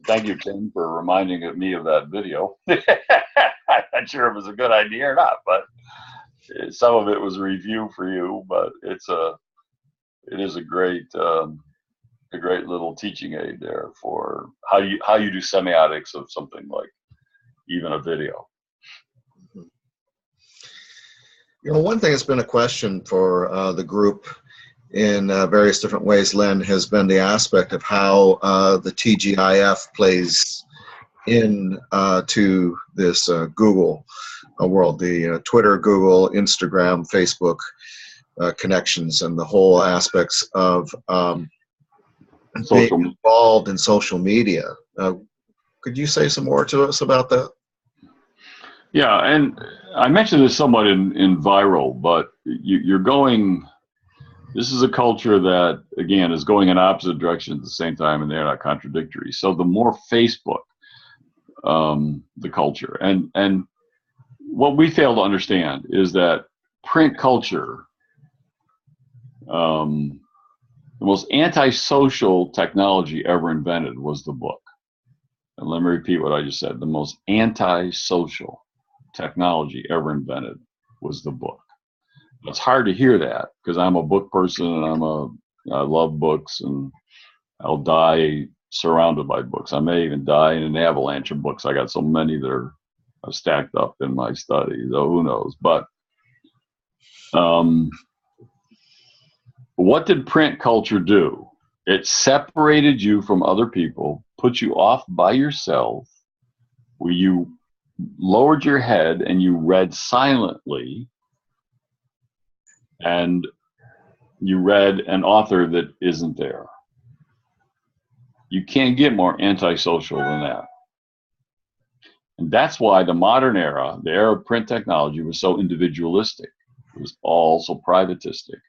Thank you, Tim, for reminding me of that video. I'm not sure if it was a good idea or not, but some of it was a review for you. But it is a great little teaching aid there for how you do semiotics of something like even a video. One thing that's been a question for the group in various different ways, Len, has been the aspect of how the TGIF plays in to this Google world, the Twitter, Google, Instagram, Facebook connections, and the whole aspects of being involved in social media. Could you say some more to us about that? Yeah, and I mentioned this somewhat in viral, but you're going. This is a culture that, again, is going in opposite directions at the same time, and they're not contradictory. So the more Facebook, the culture, and what we fail to understand is that print culture, the most antisocial technology ever invented was the book. And let me repeat what I just said. The most antisocial technology ever invented was the book. It's hard to hear that because I'm a book person and I love books, and I'll die surrounded by books. I may even die in an avalanche of books. I got so many that are stacked up in my study, so who knows. But what did print culture do? It separated you from other people, put you off by yourself, where you lowered your head and you read silently, and you read an author that isn't there. You can't get more antisocial than that. And that's why the modern era, the era of print technology, was so individualistic. It was all so privatistic.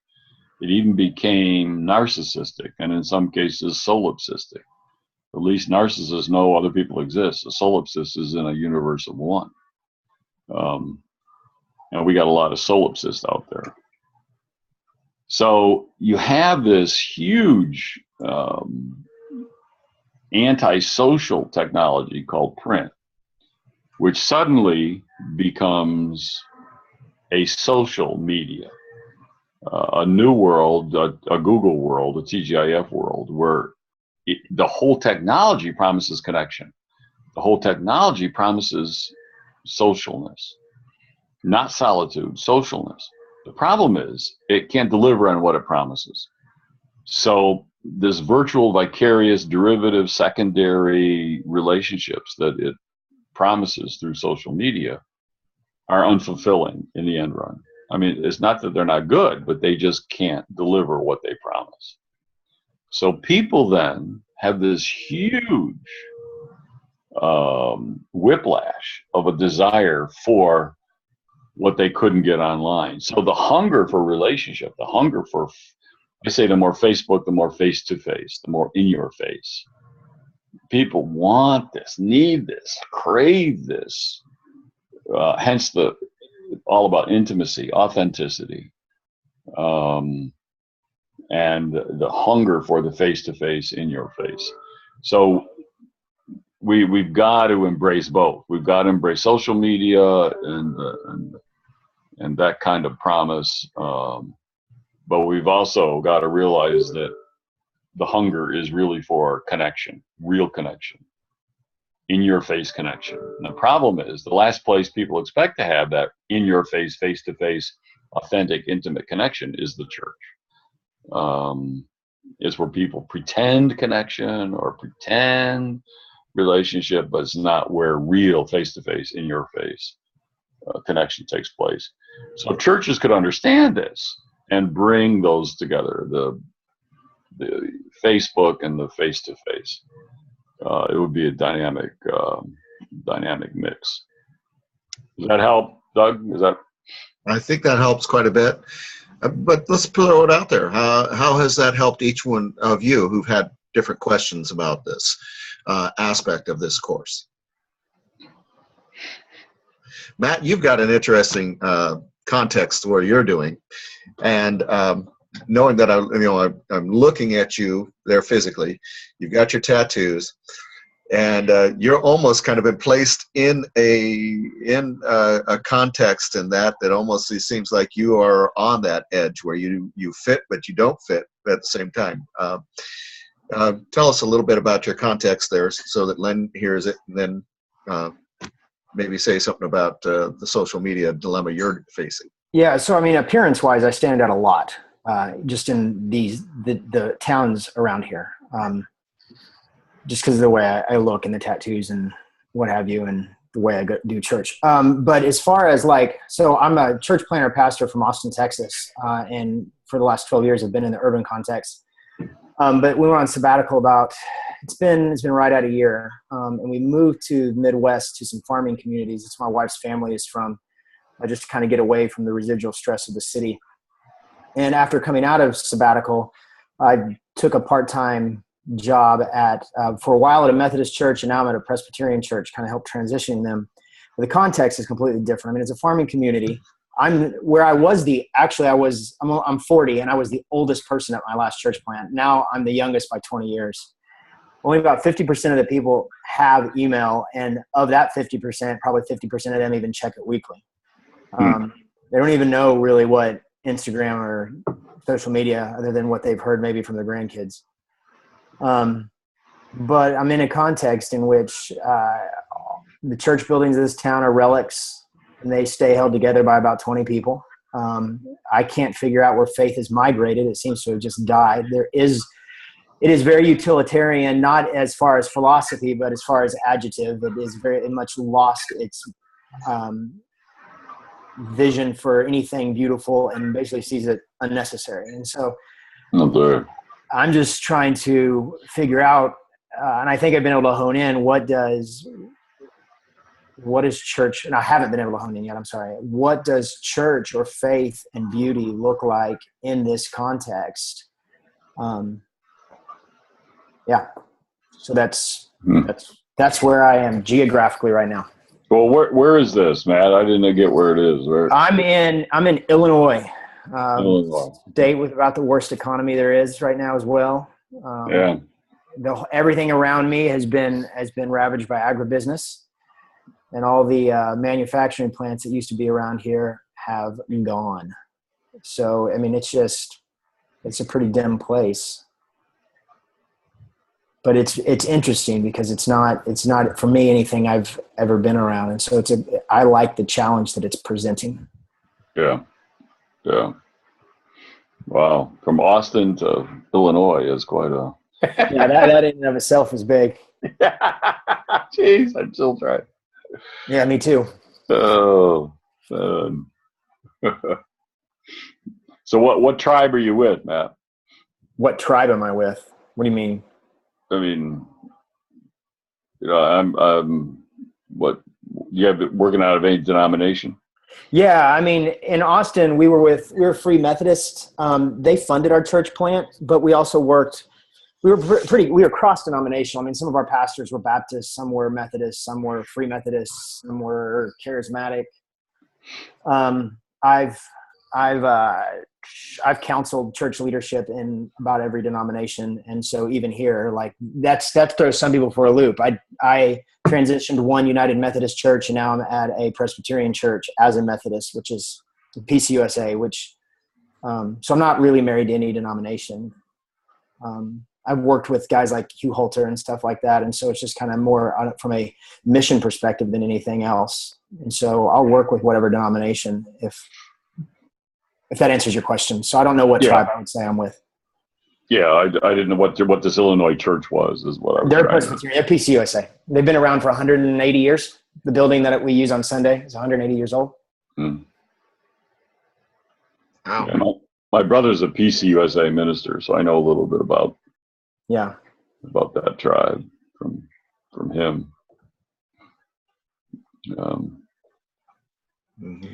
It even became narcissistic, and in some cases solipsistic. At least narcissists know other people exist. A solipsist is in a universe of one. And we got a lot of solipsists out there. So you have this huge antisocial technology called print, which suddenly becomes a social media, a new world, a Google world, a TGIF world, where the whole technology promises connection. The whole technology promises socialness, not solitude, socialness. The problem is it can't deliver on what it promises. So this virtual, vicarious, derivative, secondary relationships that it promises through social media are unfulfilling in the end run. I mean, it's not that they're not good, but they just can't deliver what they promise. So people then have this huge whiplash of a desire for what they couldn't get online. So the hunger for relationship, the hunger for, I say the more Facebook, the more face-to-face, the more in your face. People want this, need this, crave this. Hence the all about intimacy, authenticity, and the hunger for the face-to-face, in your face. So we've got to embrace both. We've got to embrace social media and that kind of promise, but we've also got to realize that the hunger is really for connection, real connection, in-your-face connection. And the problem is the last place people expect to have that in-your-face, face-to-face, authentic, intimate connection is the church. It's where people pretend connection or pretend relationship, but it's not where real face-to-face, in-your-face connection takes place. So if churches could understand this and bring those together, the Facebook and the face-to-face, it would be a dynamic mix. Does that help, Doug? I think that helps quite a bit. But let's throw it out there. How has that helped each one of you who've had different questions about this aspect of this course? Matt, you've got an interesting context where you're doing, and knowing that I'm looking at you there physically. You've got your tattoos, and you're almost kind of been placed in a context in that almost it seems like you are on that edge where you fit but you don't fit at the same time. Tell us a little bit about your context there so that Len hears it, and then maybe say something about the social media dilemma you're facing. Yeah, so I mean, appearance-wise, I stand out a lot just in the towns around here. Just because of the way I look and the tattoos and what have you, and the way I do church. But as far as so I'm a church planter pastor from Austin, Texas. And for the last 12 years, I've been in the urban context. But we went on sabbatical it's been right at a year. And we moved to the Midwest to some farming communities. It's my wife's family is from, just to kind of get away from the residual stress of the city. And after coming out of sabbatical, I took a part-time job for a while at a Methodist church, and now I'm at a Presbyterian church, kind of help transitioning them. But the context is completely different. I mean, it's a farming community. I'm 40, and I was the oldest person at my last church plant. Now I'm the youngest by 20 years. Only about 50% of the people have email, and of that 50%, probably 50% of them even check it weekly. They don't even know really what Instagram or social media, other than what they've heard maybe from their grandkids. But I'm in a context in which the church buildings of this town are relics, and they stay held together by about 20 people. I can't figure out where faith has migrated. It seems to have just died. There is it is very utilitarian, not as far as philosophy, but as far as adjective. It is very much lost its vision for anything beautiful and basically sees it unnecessary. And so I'm just trying to figure out, and I think I've been able to hone in, what is church, and I haven't been able to hone in yet, I'm sorry. What does church or faith and beauty look like in this context? Yeah. So that's where I am geographically right now. Well, where is this, Matt? I didn't get where it is. I'm in Illinois, Illinois. state with about the worst economy there is right now as well. Yeah. Everything around me has been ravaged by agribusiness, and all the manufacturing plants that used to be around here have gone. So I mean, it's a pretty dim place. But it's interesting because it's not for me anything I've ever been around, and so I like the challenge that it's presenting. Yeah. Wow, from Austin to Illinois is quite a. Yeah, that in and of itself is big. Jeez, I'm still trying. Yeah, me too. Oh. So what tribe are you with, Matt? What tribe am I with? What do you mean? I mean, I'm what you have working out of any denomination? Yeah, I mean, in Austin, we were Free Methodist. They funded our church plant, but we also worked. We were cross denominational. I mean, some of our pastors were Baptist, some were Methodist, some were Free Methodist, some were Charismatic. I've counseled church leadership in about every denomination, and so even here, like that throws some people for a loop. I transitioned to one United Methodist church, and now I'm at a Presbyterian church as a Methodist, which is PCUSA. So I'm not really married to any denomination. I've worked with guys like Hugh Holter and stuff like that, and so it's just kind of more from a mission perspective than anything else. And so I'll work with whatever denomination if that answers your question. So I don't know what tribe I would say I'm with. Yeah, I didn't know what this Illinois church was, is what I was They're Presbyterian. They're PCUSA. They've been around for 180 years. The building that we use on Sunday is 180 years old. Mm. Wow. Yeah, my brother's a PCUSA minister, so I know a little bit about that tribe from him.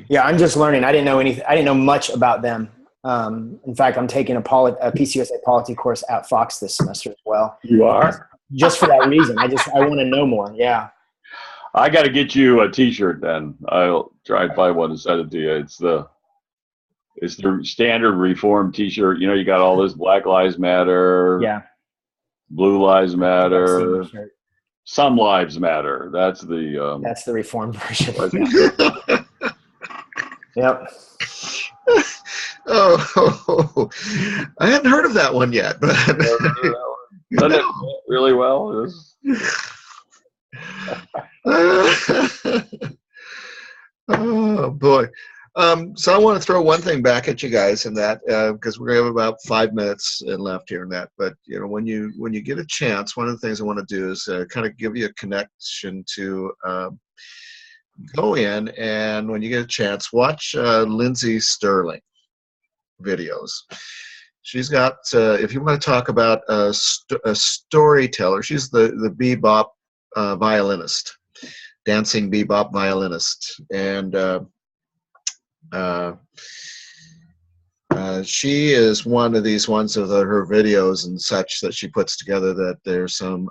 Yeah, I'm just learning. I didn't know anything. I didn't know much about them. In fact, I'm taking a PCUSA polity course at Fox this semester as well. You are? Just for that reason. I want to know more. Yeah. I got to get you a T-shirt then. I'll try and find one and send it to you. It's the standard Reformed T-shirt. You know, you got all this Black Lives Matter. Yeah. Blue Lives Matter. Some Lives Matter. That's the Reformed version. Yep. Oh, I hadn't heard of that one yet, but done it really well. Oh boy. So I want to throw one thing back at you guys in that because we're going to have about 5 minutes left here in that. But you know, when you get a chance, one of the things I want to do is kind of give you a connection to go in, and when you get a chance, watch Lindsay Sterling videos. She's got, if you want to talk about a storyteller, she's the bebop violinist, dancing bebop violinist, and she is one of these ones of her videos and such that she puts together that there's some,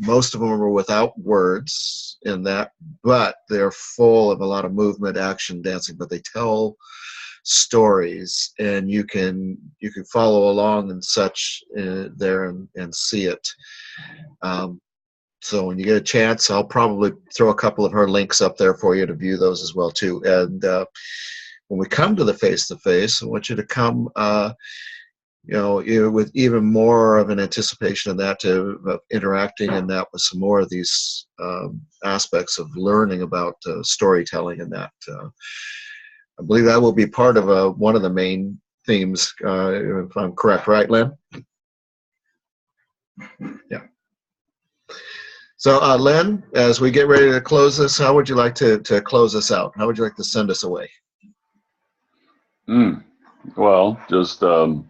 most of them are without words in that, but they're full of a lot of movement, action, dancing, but they tell stories, and you can follow along and such there and see it. So when you get a chance, I'll probably throw a couple of her links up there for you to view those as well too. And when we come to the face-to-face, I want you to come, with even more of an anticipation of that, of interacting in that with some more of these aspects of learning about storytelling and that. I believe that will be part of one of the main themes, if I'm correct, right, Lynn? Yeah. So, Len, as we get ready to close this, how would you like to close us out? How would you like to send us away? Well, just are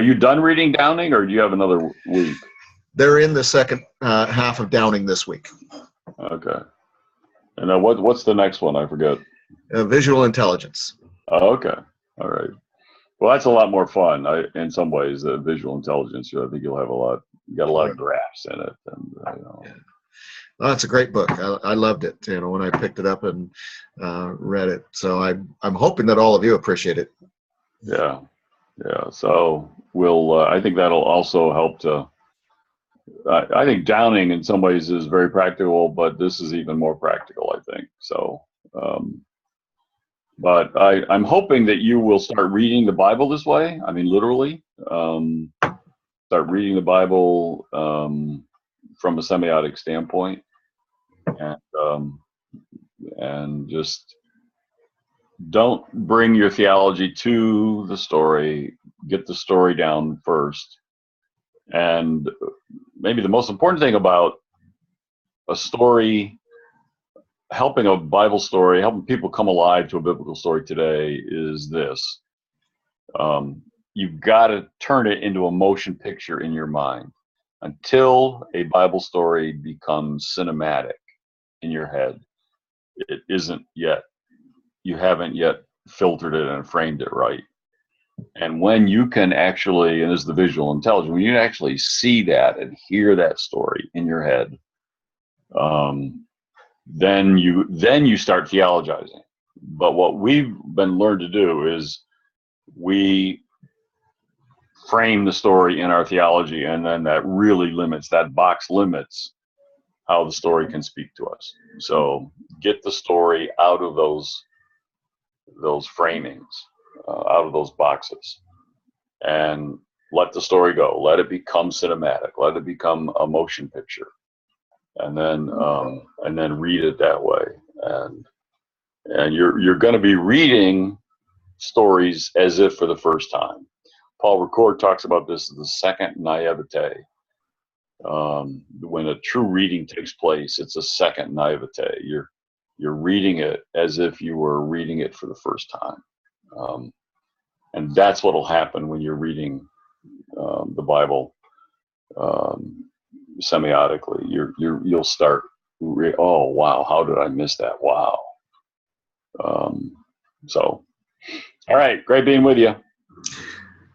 you done reading Downing, or do you have another week? They're in the second half of Downing this week. Okay. And what's the next one? I forget. Visual intelligence. Oh, okay. All right. Well, that's a lot more fun. In some ways, the visual intelligence. I think you'll have you got a lot of graphs in it, and Yeah. Oh, it's a great book. I loved it. When I picked it up and read it. So I'm hoping that all of you appreciate it. Yeah. So we'll. I think that'll also help to. I think Downing, in some ways, is very practical, but this is even more practical, I think. So. But I'm hoping that you will start reading the Bible this way. I mean, literally, start reading the Bible from a semiotic standpoint, and just don't bring your theology to the story. Get the story down first, and maybe the most important thing about a story. Helping a Bible story, helping people come alive to a biblical story today is this. You've got to turn it into a motion picture in your mind. Until a Bible story becomes cinematic in your head, it isn't yet. You haven't yet filtered it and framed it right. And when you can actually, and this is the visual intelligence, when you actually see that and hear that story in your head, then you start theologizing. But what we've been learned to do is we frame the story in our theology, and then that box limits how the story can speak to us. So get the story out of those framings, out of those boxes, and let the story go. Let it become cinematic. Let it become a motion picture. And then read it that way, and you're going to be reading stories as if for the first time. Paul Ricord talks about this as the second naivete. When a true reading takes place, it's a second naivete. You're reading it as if you were reading it for the first time, and that's what will happen when you're reading the Bible. Semiotically, you'll start. Oh wow! How did I miss that? Wow. So, all right, great being with you.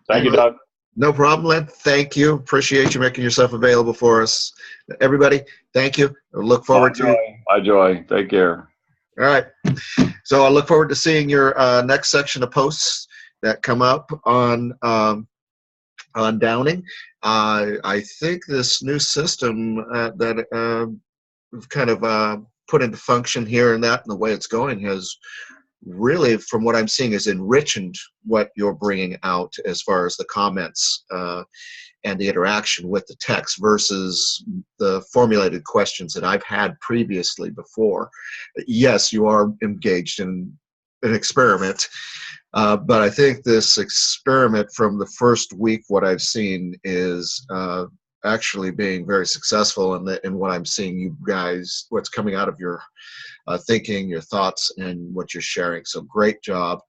Thank you, Doug. No problem, Len. Thank you. Appreciate you making yourself available for us. Everybody, thank you. I look forward to. Bye, Joy. Take care. All right. So I look forward to seeing your next section of posts that come up on Downing. I think this new system that we've kind of put into function here and the way it's going has really, from what I'm seeing, is enriched what you're bringing out as far as the comments and the interaction with the text versus the formulated questions that I've had previously before. Yes, you are engaged in an experiment, but I think this experiment from the first week, what I've seen is actually being very successful in what I'm seeing you guys, what's coming out of your thinking, your thoughts, and what you're sharing. So great job.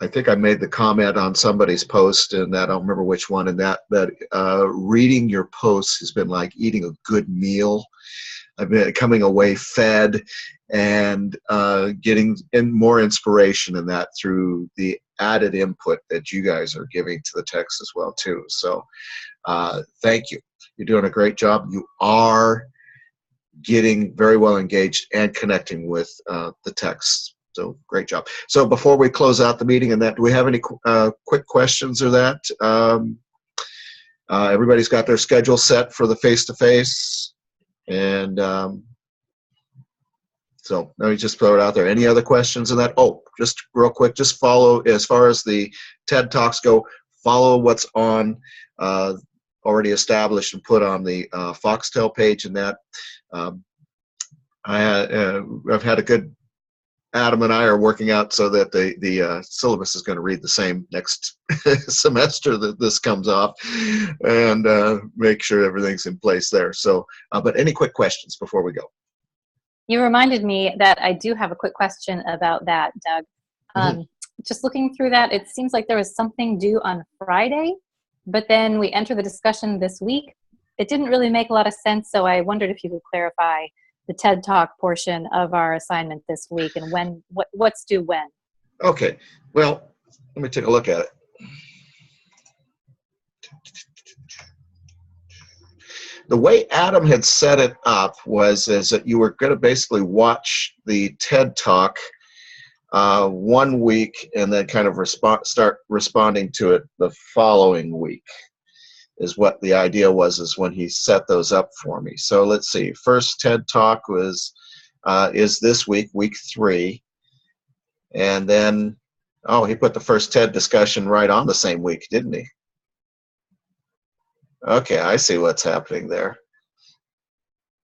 I think I made the comment on somebody's post, and that I don't remember which one, and that reading your posts has been like eating a good meal. I've been coming away fed and getting more inspiration in that through the added input that you guys are giving to the text as well too. So thank you. You're doing a great job. You are getting very well engaged and connecting with the text. So great job. So before we close out the meeting and that, do we have any quick questions or that? Everybody's got their schedule set for the face-to-face. And so let me just throw it out there. Any other questions on that? Oh, just real quick, just follow, as far as the TED Talks go, follow what's on already established and put on the Foxtel page and that. I've had a good Adam and I are working out so that the syllabus is going to read the same next semester that this comes off, and make sure everything's in place there. So, but any quick questions before we go? You reminded me that I do have a quick question about that, Doug. Just looking through that, it seems like there was something due on Friday, but then we enter the discussion this week. It didn't really make a lot of sense, so I wondered if you could clarify the TED Talk portion of our assignment this week and when, what's due when. Okay, well, let me take a look at it. The way Adam had set it up is that you were going to basically watch the TED Talk 1 week and then kind of start responding to it the following week, is what the idea was, is when he set those up for me. So let's see, first TED Talk is this week, week 3. And then, oh, he put the first TED discussion right on the same week, didn't he? Okay, I see what's happening there.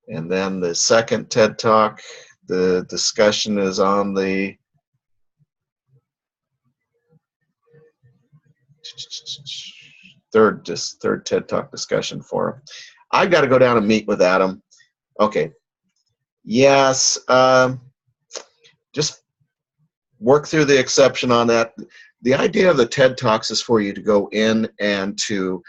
And then the second TED Talk, the discussion is on the third TED Talk discussion for him. I've got to go down and meet with Adam. Okay. Yes. Just work through the exception on that. The idea of the TED Talks is for you to go in and to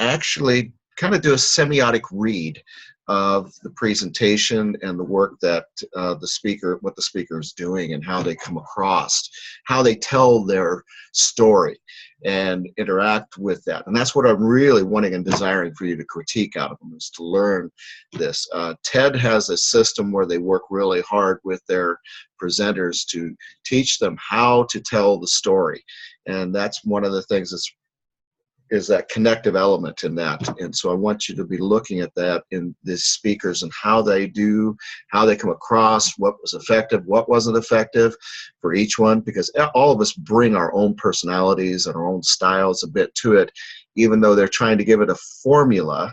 actually kind of do a semiotic read of the presentation and the work that what the speaker is doing and how they come across, how they tell their story and interact with that. And that's what I'm really wanting and desiring for you to critique out of them, is to learn this. TED has a system where they work really hard with their presenters to teach them how to tell the story. And that's one of the things is that connective element in that. And so I want you to be looking at that in the speakers and how they come across, what was effective, what wasn't effective for each one, because all of us bring our own personalities and our own styles a bit to it, even though they're trying to give it a formula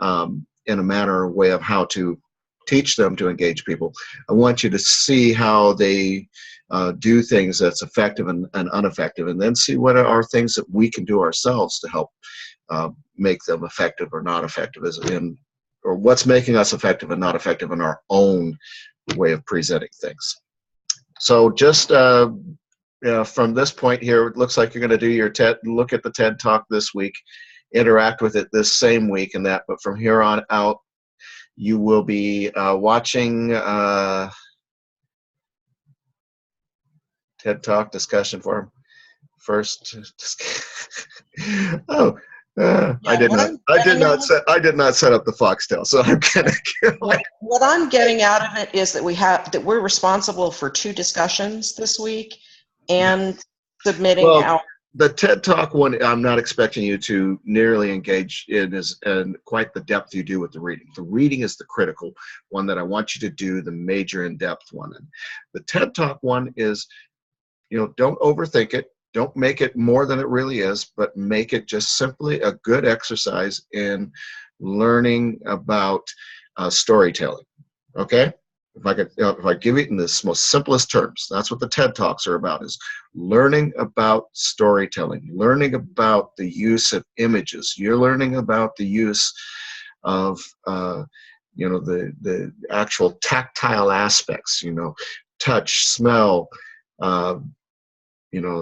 in a manner or way of how to teach them to engage people. I want you to see how they do things that's effective and ineffective, and then see what are things that we can do ourselves to help make them effective or not effective, or what's making us effective and not effective in our own way of presenting things. So just from this point here, it looks like you're going to do your look at the TED Talk this week, interact with it this same week and that, but from here on out, you will be watching TED Talk discussion forum. First, I did not set up the Foxtail, so I'm gonna. What I'm getting out of it is that we're responsible for 2 discussions this week, and submitting our. The TED Talk one, I'm not expecting you to nearly engage in quite the depth you do with the reading. The reading is the critical one that I want you to do, the major in-depth one. And the TED Talk one is, don't overthink it. Don't make it more than it really is, but make it just simply a good exercise in learning about storytelling. Okay? If I give it in the most simplest terms, that's what the TED Talks are about, is learning about storytelling, learning about the use of images. You're learning about the use of, the actual tactile aspects, touch, smell,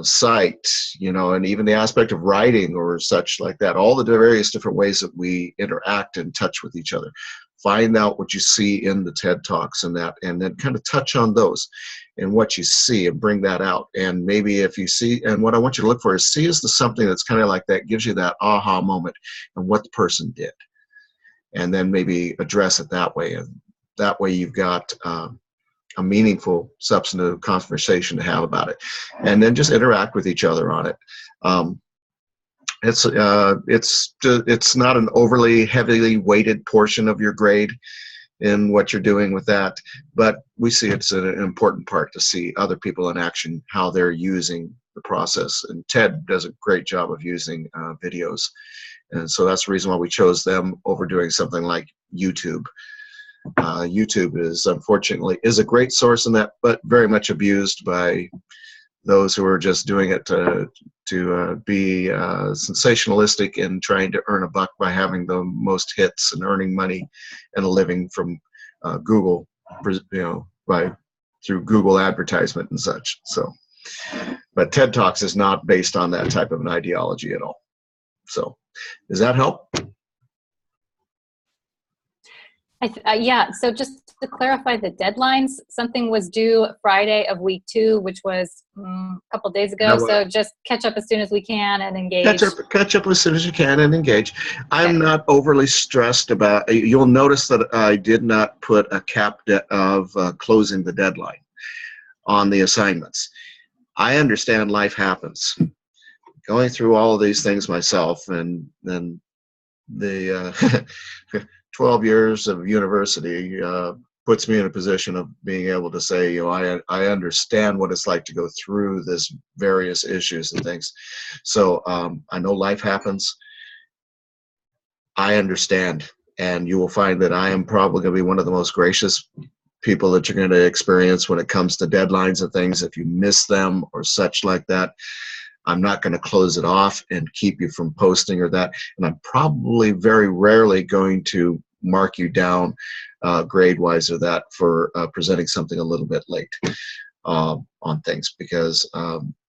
sight, and even the aspect of writing or such like that, all the various different ways that we interact and touch with each other. Find out what you see in the TED Talks and that, and then kind of touch on those and what you see and bring that out. And maybe if you see, and what I want you to look for is something that's kind of like that, gives you that aha moment and what the person did. And then maybe address it that way. And that way you've got a meaningful, substantive conversation to have about it. And then just interact with each other on it. It's not an overly heavily weighted portion of your grade in what you're doing with that, but we see it's an important part to see other people in action, how they're using the process. And TED does a great job of using videos. And so that's the reason why we chose them over doing something like YouTube. YouTube is unfortunately a great source in that, but very much abused by those who are just doing it to be sensationalistic and trying to earn a buck by having the most hits and earning money and a living from Google, through Google advertisement and such. So, but TED Talks is not based on that type of an ideology at all. So, does that help? Yeah, so just to clarify the deadlines, something was due Friday of week 2, which was a couple days ago. So just catch up as soon as we can and engage. Catch up as soon as you can and engage. I'm not overly stressed about, you'll notice that I did not put a cap of closing the deadline on the assignments. I understand life happens. Going through all of these things myself, and then the 12 years of university puts me in a position of being able to say, I understand what it's like to go through this various issues and things. So I know life happens. I understand, and you will find that I am probably going to be one of the most gracious people that you're going to experience when it comes to deadlines and things. If you miss them or such like that, I'm not going to close it off and keep you from posting or that. And I'm probably very rarely going to mark you down grade-wise or that for presenting something a little bit late on things. Because,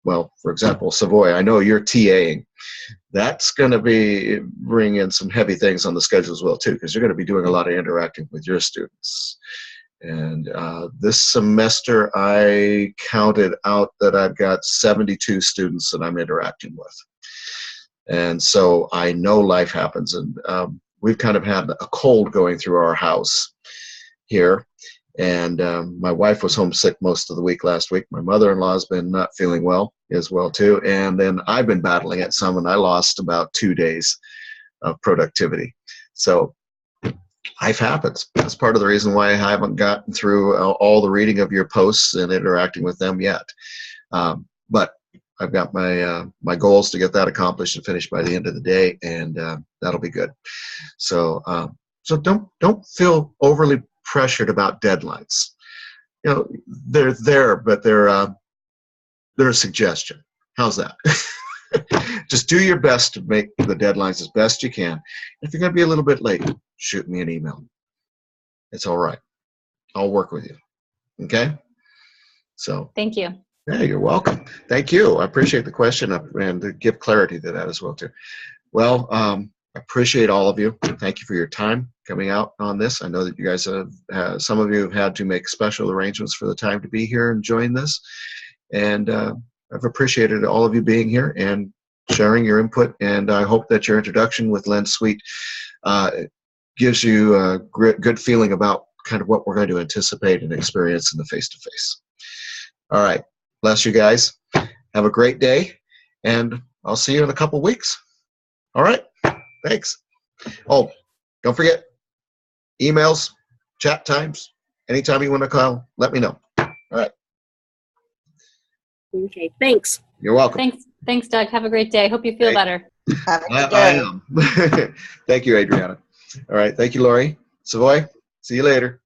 well, for example, Savoy, I know you're TAing. That's going to bring in some heavy things on the schedule as well, too, because you're going to be doing a lot of interacting with your students. And this semester, I counted out that I've got 72 students that I'm interacting with. And so I know life happens. And we've kind of had a cold going through our house here. And my wife was homesick most of the week last week. My mother-in-law's been not feeling well as well, too. And then I've been battling it some, and I lost about 2 days of productivity. So life happens. That's part of the reason why I haven't gotten through all the reading of your posts and interacting with them yet. But I've got my goals to get that accomplished and finished by the end of the day, and that'll be good. So so don't feel overly pressured about deadlines. They're there, but they're a suggestion. How's that? Just do your best to make the deadlines as best you can. If you're going to be a little bit late, shoot me an email. It's all right. I'll work with you. Okay? So. Thank you. Yeah, you're welcome. Thank you. I appreciate the question and to give clarity to that as well, too. Well, I appreciate all of you. Thank you for your time coming out on this. I know that you guys have some of you have had to make special arrangements for the time to be here and join this. And I've appreciated all of you being here and sharing your input, and I hope that your introduction with Len Sweet gives you a good feeling about kind of what we're going to anticipate and experience in the face-to-face. All right. Bless you guys. Have a great day, and I'll see you in a couple weeks. All right. Thanks. Oh, don't forget, emails, chat times, anytime you want to call, let me know. All right. Okay, thanks. You're welcome. Thanks, Doug. Have a great day. Hope you feel better. Have a good I day. am. Thank you, Adriana. All right. Thank you, Lori. Savoy, see you later.